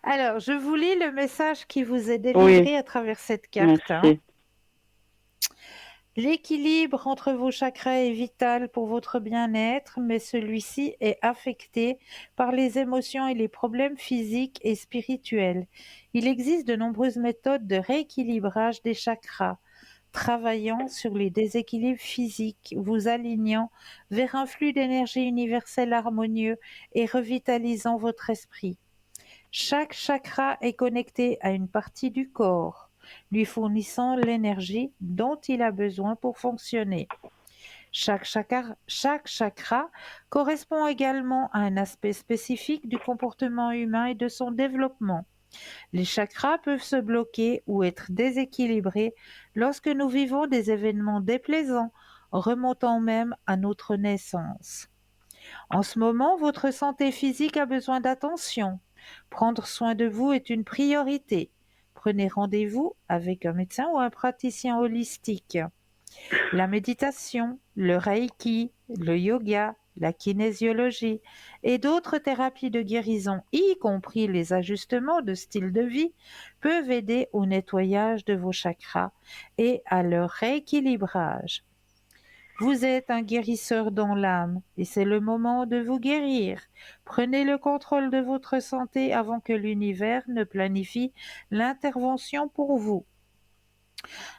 Alors, je vous lis le message qui vous est délivré à travers cette carte. Merci. L'équilibre entre vos chakras est vital pour votre bien-être, mais celui-ci est affecté par les émotions et les problèmes physiques et spirituels. Il existe de nombreuses méthodes de rééquilibrage des chakras, travaillant sur les déséquilibres physiques, vous alignant vers un flux d'énergie universelle harmonieux et revitalisant votre esprit. Chaque chakra est connecté à une partie du corps, lui fournissant l'énergie dont il a besoin pour fonctionner. Chaque chakra correspond également à un aspect spécifique du comportement humain et de son développement. Les chakras peuvent se bloquer ou être déséquilibrés lorsque nous vivons des événements déplaisants, remontant même à notre naissance. En ce moment, votre santé physique a besoin d'attention. Prendre soin de vous est une priorité. Prenez rendez-vous avec un médecin ou un praticien holistique. La méditation, le reiki, le yoga, la kinésiologie et d'autres thérapies de guérison, y compris les ajustements de style de vie, peuvent aider au nettoyage de vos chakras et à leur rééquilibrage. Vous êtes un guérisseur dans l'âme et c'est le moment de vous guérir. Prenez le contrôle de votre santé avant que l'univers ne planifie l'intervention pour vous.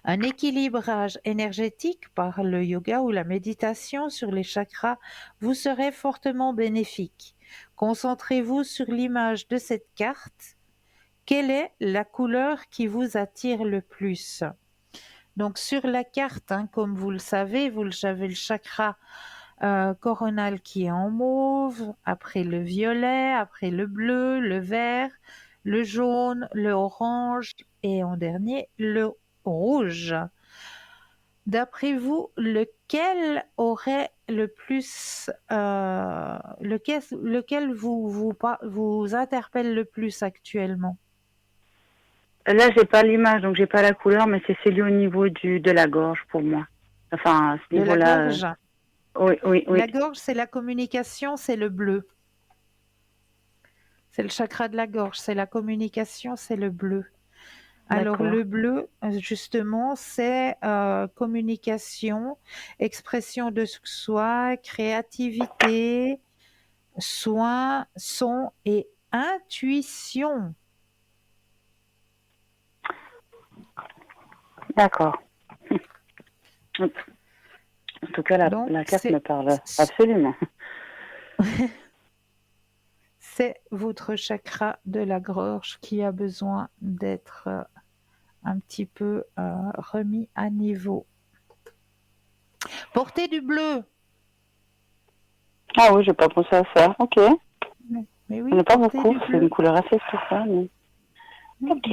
Un équilibrage énergétique par le yoga ou la méditation sur les chakras vous serait fortement bénéfique. Concentrez-vous sur l'image de cette carte. Quelle est la couleur qui vous attire le plus? Donc sur la carte, hein, comme vous le savez, vous avez le chakra coronal qui est en mauve, après le violet, après le bleu, le vert, le jaune, le orange et en dernier le rouge. D'après vous, lequel aurait le plus, lequel vous interpelle le plus actuellement? Là, j'ai pas l'image, donc j'ai pas la couleur, mais c'est celui au niveau de la gorge pour moi. Enfin, à ce De la niveau-là. gorge? Oui, oui, oui. La gorge, c'est la communication, c'est le bleu. C'est le chakra de la gorge, c'est la communication, c'est le bleu. Alors D'accord. le bleu, justement, c'est communication, expression de soi, créativité, soin, son et intuition. D'accord. En tout cas, Donc, la carte me parle absolument. c'est votre chakra de la gorge qui a besoin d'être un petit peu remis à niveau. Portez du bleu. Ah oui, j'ai pas pensé à ça. Ok. Mais oui, Il n'y en a pas portez beaucoup, du c'est bleu. une couleur assez spéciale. Mais... Ok.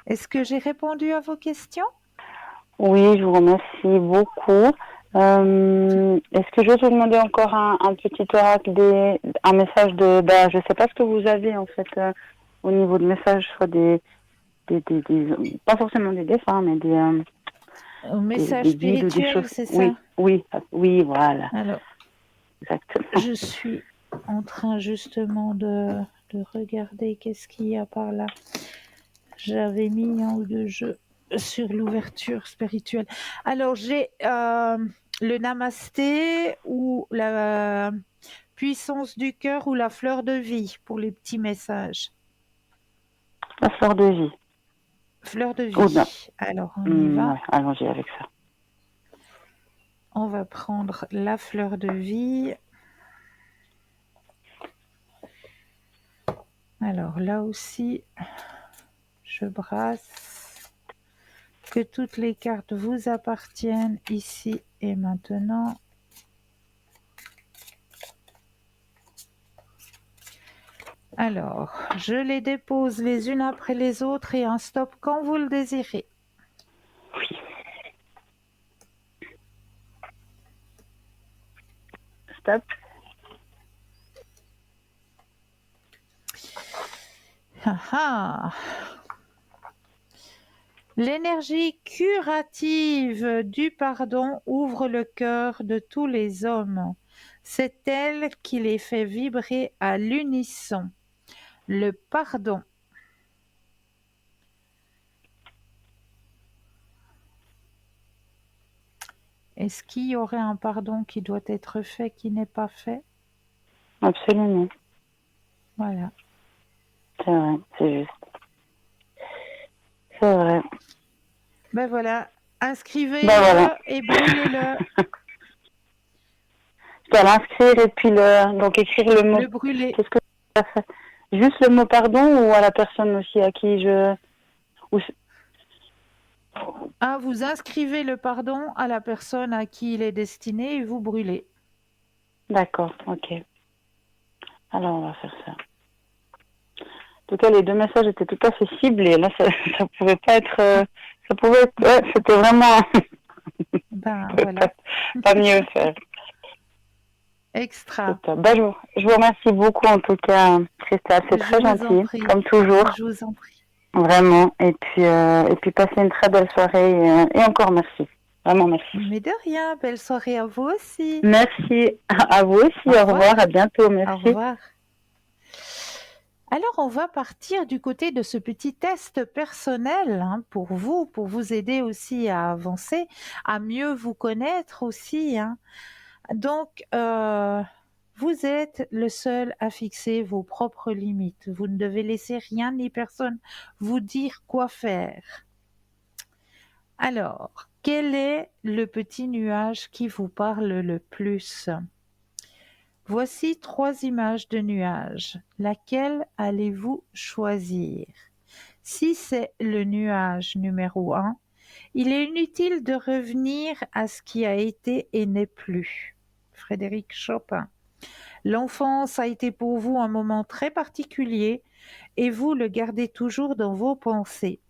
Est-ce que j'ai répondu à vos questions? Oui, je vous remercie beaucoup. Est-ce que je vais vous demander encore un petit oracle, un message de... je ne sais pas ce que vous avez en fait au niveau de messages, soit des pas forcément des défunts, mais Un message des guides ou des spirituel, choses. c'est ça? Oui, oui, oui, voilà. Alors, Exactement. je suis en train justement de regarder qu'est-ce qu'il y a par là. J'avais mis un ou deux jeux sur l'ouverture spirituelle. Alors, j'ai le namasté ou la puissance du cœur ou la fleur de vie pour les petits messages. La fleur de vie. Fleur de Oh non. vie. Alors, on y va. Ouais, allons-y avec ça. On va prendre la fleur de vie. Alors là aussi, je brasse. Que toutes les cartes vous appartiennent ici et maintenant. Alors, je les dépose les unes après les autres et un stop quand vous le désirez. Oui. Stop. L'énergie curative du pardon ouvre le cœur de tous les hommes. C'est elle qui les fait vibrer à l'unisson. Le pardon. Est-ce qu'il y aurait un pardon qui doit être fait, qui n'est pas fait? Absolument. Voilà. C'est vrai, c'est juste. C'est vrai. Ben voilà, inscrivez-le voilà. et brûlez-le. Je dois l'inscrire et puis donc écrire le mot. Le brûler. Qu'est-ce que ça fait? Juste le mot pardon ou à la personne aussi à qui je... Vous inscrivez le pardon à la personne à qui il est destiné et vous brûlez. D'accord, ok. Alors on va faire ça. En tout cas, les deux messages étaient tout à fait ciblés. Là, ça pouvait pas être... ça pouvait être... Ouais, c'était vraiment... Voilà. pas mieux faire. Extra. Je vous remercie beaucoup en tout cas, Christelle. C'est très gentil, comme toujours. Je vous en prie. Vraiment. Et puis passez une très belle soirée et encore merci. Vraiment merci. Mais de rien. Belle soirée à vous aussi. Merci. À vous aussi. Au revoir. À bientôt. Merci. Au revoir. Alors, on va partir du côté de ce petit test personnel pour vous aider aussi à avancer, à mieux vous connaître aussi. Donc, vous êtes le seul à fixer vos propres limites. Vous ne devez laisser rien ni personne vous dire quoi faire. Alors, quel est le petit nuage qui vous parle le plus? Voici 3 images de nuages. Laquelle allez-vous choisir? Si c'est le nuage numéro 1, il est inutile de revenir à ce qui a été et n'est plus. Frédéric Chopin. L'enfance a été pour vous un moment très particulier et vous le gardez toujours dans vos pensées.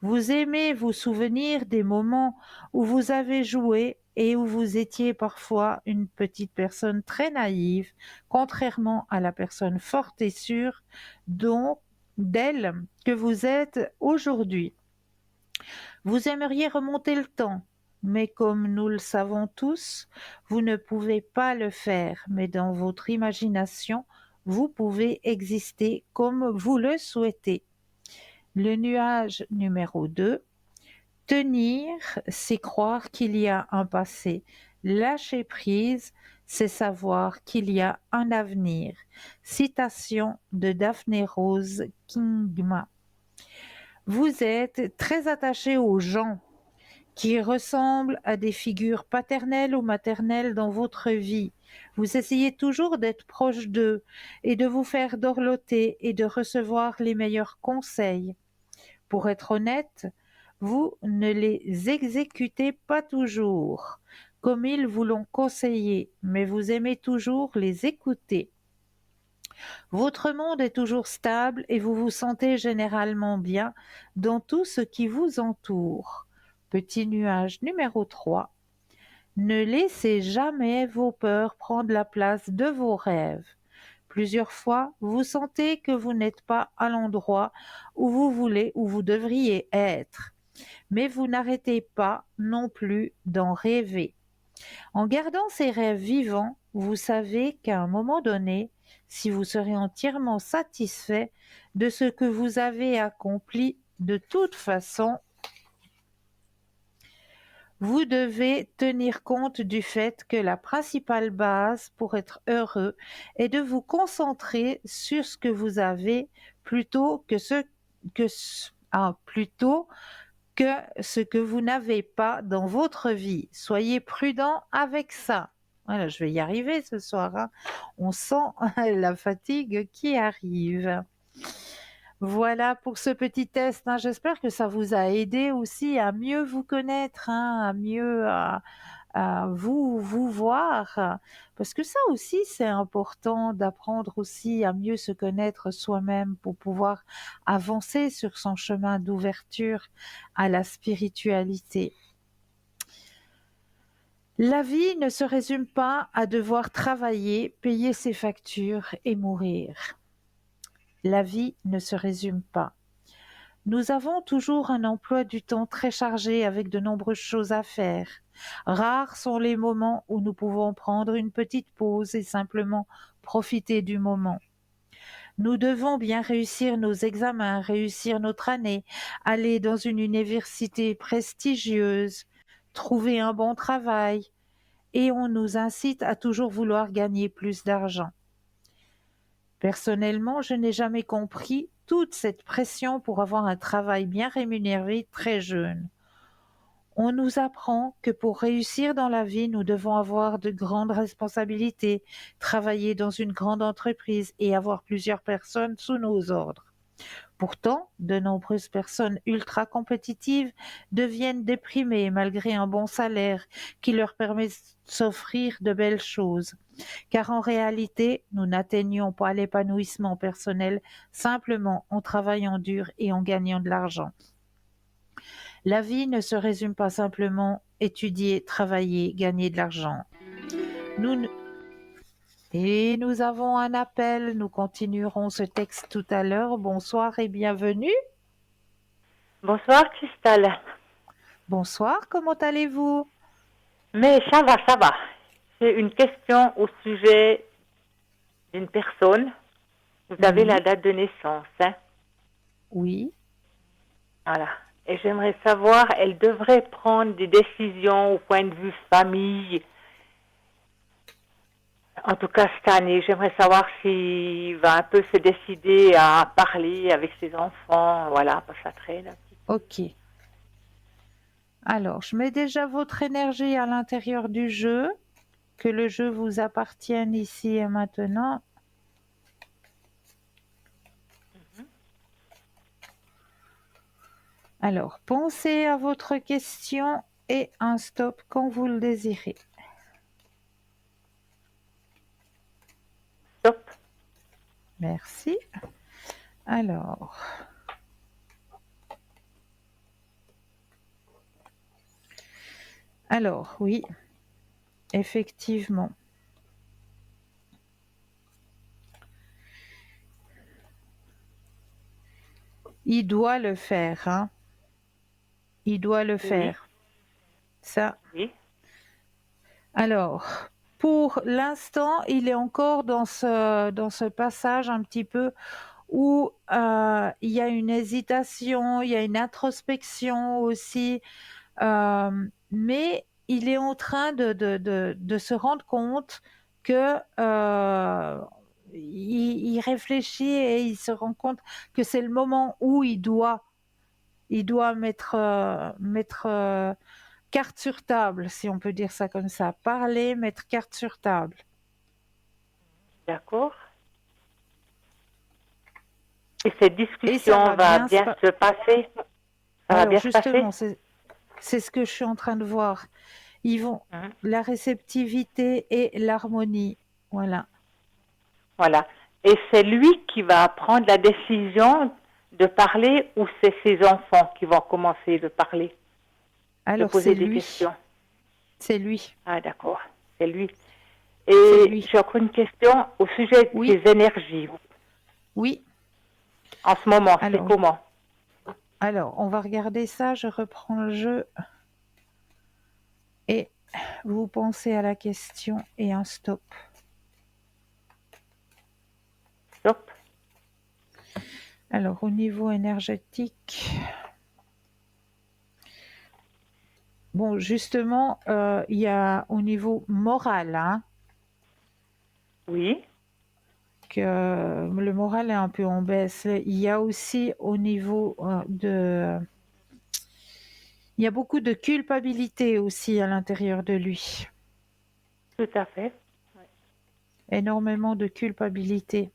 Vous aimez vous souvenir des moments où vous avez joué et où vous étiez parfois une petite personne très naïve, contrairement à la personne forte et sûre d'elle que vous êtes aujourd'hui. Vous aimeriez remonter le temps, mais comme nous le savons tous, vous ne pouvez pas le faire, mais dans votre imagination, vous pouvez exister comme vous le souhaitez. Le nuage numéro 2. Tenir, c'est croire qu'il y a un passé. Lâcher prise, c'est savoir qu'il y a un avenir. Citation de Daphné Rose Kingma. Vous êtes très attaché aux gens qui ressemblent à des figures paternelles ou maternelles dans votre vie. Vous essayez toujours d'être proche d'eux et de vous faire dorloter et de recevoir les meilleurs conseils. Pour être honnête, vous ne les exécutez pas toujours comme ils vous l'ont conseillé, mais vous aimez toujours les écouter. Votre monde est toujours stable et vous vous sentez généralement bien dans tout ce qui vous entoure. Petit nuage numéro 3. Ne laissez jamais vos peurs prendre la place de vos rêves. Plusieurs fois, vous sentez que vous n'êtes pas à l'endroit où vous voulez, où vous devriez être. Mais vous n'arrêtez pas non plus d'en rêver. En gardant ces rêves vivants, vous savez qu'à un moment donné, si vous serez entièrement satisfait de ce que vous avez accompli, de toute façon, vous devez tenir compte du fait que la principale base pour être heureux est de vous concentrer sur ce que vous avez plutôt que ce que vous n'avez pas dans votre vie. Soyez prudent avec ça. Voilà, je vais y arriver ce soir, hein. On sent la fatigue qui arrive. Voilà pour ce petit test, hein. J'espère que ça vous a aidé aussi à mieux vous connaître, hein, à mieux à vous voir. Parce que ça aussi, c'est important d'apprendre aussi à mieux se connaître soi-même pour pouvoir avancer sur son chemin d'ouverture à la spiritualité. La vie ne se résume pas à devoir travailler, payer ses factures et mourir. La vie ne se résume pas. Nous avons toujours un emploi du temps très chargé avec de nombreuses choses à faire. Rares sont les moments où nous pouvons prendre une petite pause et simplement profiter du moment. Nous devons bien réussir nos examens, réussir notre année, aller dans une université prestigieuse, trouver un bon travail, et on nous incite à toujours vouloir gagner plus d'argent. Personnellement, je n'ai jamais compris toute cette pression pour avoir un travail bien rémunéré très jeune. On nous apprend que pour réussir dans la vie, nous devons avoir de grandes responsabilités, travailler dans une grande entreprise et avoir plusieurs personnes sous nos ordres. Pourtant, de nombreuses personnes ultra compétitives deviennent déprimées malgré un bon salaire qui leur permet de s'offrir de belles choses. Car en réalité, nous n'atteignons pas l'épanouissement personnel simplement en travaillant dur et en gagnant de l'argent. La vie ne se résume pas simplement étudier, travailler, gagner de l'argent. Et nous avons un appel, nous continuerons ce texte tout à l'heure. Bonsoir et bienvenue. Bonsoir Cristal. Bonsoir, comment allez-vous? Mais ça va, ça va. J'ai une question au sujet d'une personne. Vous avez la date de naissance, hein? Oui. Voilà. Et j'aimerais savoir, elle devrait prendre des décisions au point de vue famille. En tout cas, cette année, j'aimerais savoir s'il va un peu se décider à parler avec ses enfants. Voilà, parce que ça traîne. Ok. Alors, je mets déjà votre énergie à l'intérieur du jeu. que le jeu vous appartienne ici et maintenant. Alors, pensez à votre question et un stop quand vous le désirez. Stop. Merci. Alors, oui, effectivement. Il doit le faire, hein. Il doit le faire. Ça. Oui. Alors, pour l'instant, il est encore dans ce passage un petit peu où il y a une hésitation, il y a une introspection aussi, mais il est en train de se rendre compte que il réfléchit et il se rend compte que c'est le moment où il doit mettre carte sur table, si on peut dire ça comme ça. Parler, mettre carte sur table. D'accord. Et cette discussion ça va bien se passer? Ça va Alors bien se justement, passer? c'est ce que je suis en train de voir. Ils vont la réceptivité et l'harmonie. Voilà. Voilà. Et c'est lui qui va prendre la décision de parler ou c'est ses enfants qui vont commencer de parler? Alors de poser c'est des lui. questions. C'est lui. Ah d'accord, c'est lui. Et j'ai encore une question au sujet des énergies. Oui. En ce moment, c'est comment? Alors, on va regarder ça. Je reprends le jeu. Et vous pensez à la question et un stop. Stop. Alors, au niveau énergétique... Bon, justement, il y a au niveau moral, hein, oui, que le moral est un peu en baisse. Il y a aussi au niveau il y a beaucoup de culpabilité aussi à l'intérieur de lui. Tout à fait. Oui. Énormément de culpabilité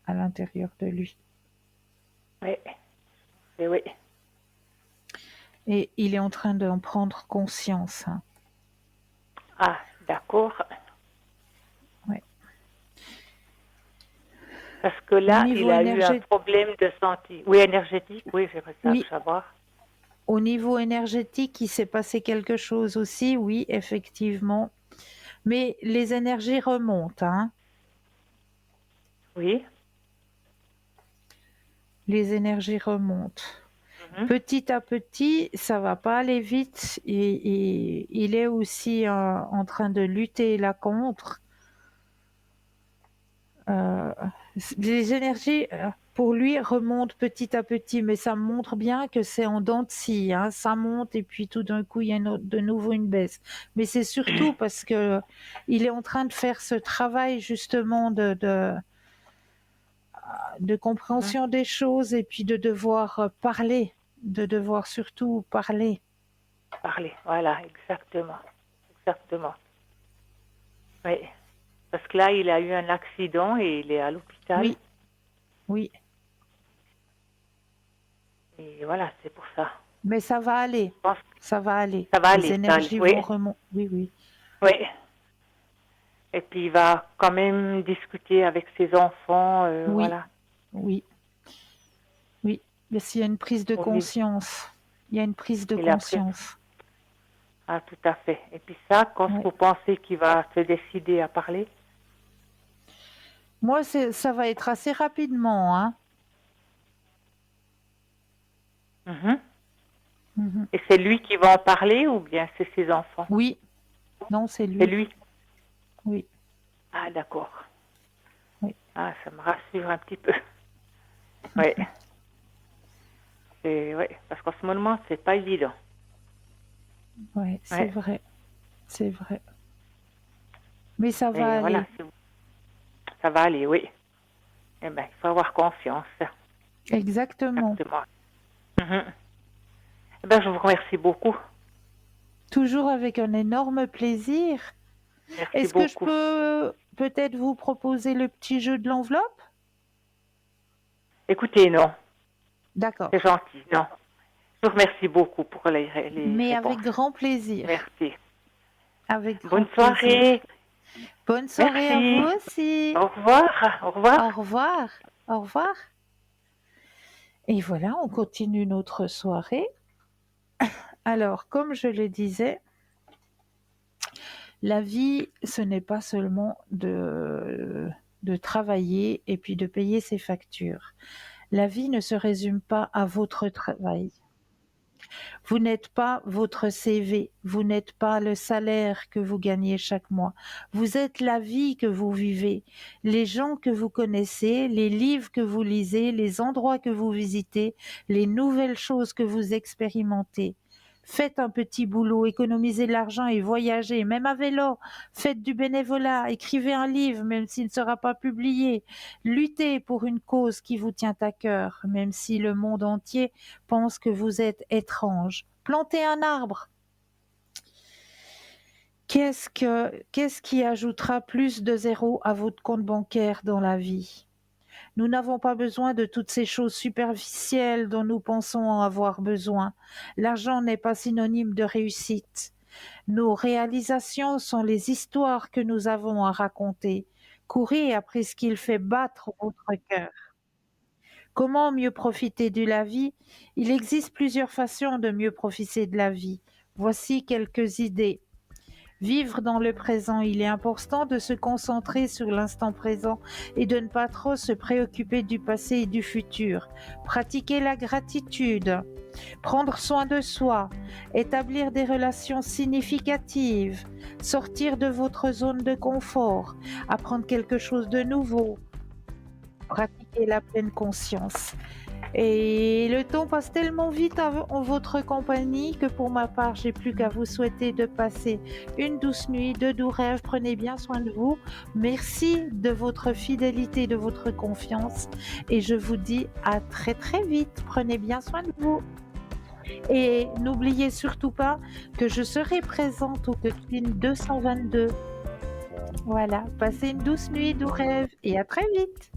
à l'intérieur de lui. Oui, et oui. Et il est en train d'en prendre conscience. Hein. Ah, d'accord. Oui. Parce que là, il a eu un problème de santé. Oui, énergétique, oui, j'aimerais savoir. Au niveau énergétique, il s'est passé quelque chose aussi, oui, effectivement. Mais les énergies remontent, hein. Oui. Les énergies remontent. Petit à petit, ça va pas aller vite. Et il est aussi en train de lutter là contre. Les énergies, pour lui, remontent petit à petit, mais ça montre bien que c'est en dents de scie. Hein. Ça monte et puis tout d'un coup, il y a de nouveau une baisse. Mais c'est surtout parce que il est en train de faire ce travail justement de compréhension des choses et puis de devoir parler, de devoir surtout parler. Parler, voilà, exactement. Exactement. Oui. Parce que là, il a eu un accident et il est à l'hôpital. Oui. Oui. Et voilà, c'est pour ça. Mais ça va aller. Ça va aller. Ça va Les aller. énergies oui. vont remonter. Oui, oui. Oui. Et puis, il va quand même discuter avec ses enfants. Oui. Voilà. Oui. Oui. Mais s'il y a une prise de conscience. Il y a une prise de conscience. Ah, tout à fait. Et puis ça, quand vous pensez qu'il va se décider à parler? Moi, ça va être assez rapidement, hein. Et c'est lui qui va en parler ou bien c'est ses enfants? Oui. Non, c'est lui. C'est lui? Oui. Ah, d'accord. Oui. Ah, ça me rassure un petit peu. Oui. Oui, parce qu'en ce moment, c'est pas évident. Oui, c'est vrai. C'est vrai. Mais ça va aller. Voilà, ça va aller, oui. Eh bien, il faut avoir confiance. Exactement. Exactement. Eh bien, je vous remercie beaucoup. Toujours avec un énorme plaisir. Merci Est-ce que je beaucoup. peux peut-être vous proposer le petit jeu de l'enveloppe? Écoutez, non, D'accord. c'est gentil, non. Je vous remercie beaucoup pour les Mais réponses. avec grand plaisir. Merci. Avec grand Bonne plaisir. soirée. Bonne soirée à vous Merci. aussi. Au revoir. Au revoir. Au revoir. Au revoir. Et voilà, on continue notre soirée. Alors, comme je le disais, la vie, ce n'est pas seulement de travailler et puis de payer ses factures. La vie ne se résume pas à votre travail. Vous n'êtes pas votre CV, vous n'êtes pas le salaire que vous gagnez chaque mois. Vous êtes la vie que vous vivez, les gens que vous connaissez, les livres que vous lisez, les endroits que vous visitez, les nouvelles choses que vous expérimentez. Faites un petit boulot, économisez de l'argent et voyagez, même à vélo. Faites du bénévolat, écrivez un livre, même s'il ne sera pas publié. Luttez pour une cause qui vous tient à cœur, même si le monde entier pense que vous êtes étrange. Plantez un arbre. Qu'est-ce qui ajoutera plus de zéro à votre compte bancaire dans la vie? Nous n'avons pas besoin de toutes ces choses superficielles dont nous pensons en avoir besoin. L'argent n'est pas synonyme de réussite. Nos réalisations sont les histoires que nous avons à raconter. Courez après ce qu'il fait battre votre cœur. Comment mieux profiter de la vie? Il existe plusieurs façons de mieux profiter de la vie. Voici quelques idées. Vivre dans le présent, il est important de se concentrer sur l'instant présent et de ne pas trop se préoccuper du passé et du futur. Pratiquer la gratitude, prendre soin de soi, établir des relations significatives, sortir de votre zone de confort, apprendre quelque chose de nouveau, pratiquer la pleine conscience. Et le temps passe tellement vite en votre compagnie que pour ma part, j'ai plus qu'à vous souhaiter de passer une douce nuit, de doux rêves. Prenez bien soin de vous. Merci de votre fidélité, de votre confiance. Et je vous dis à très très vite. Prenez bien soin de vous. Et n'oubliez surtout pas que je serai présente au Coaching 222. Voilà, passez une douce nuit, doux rêves et à très vite.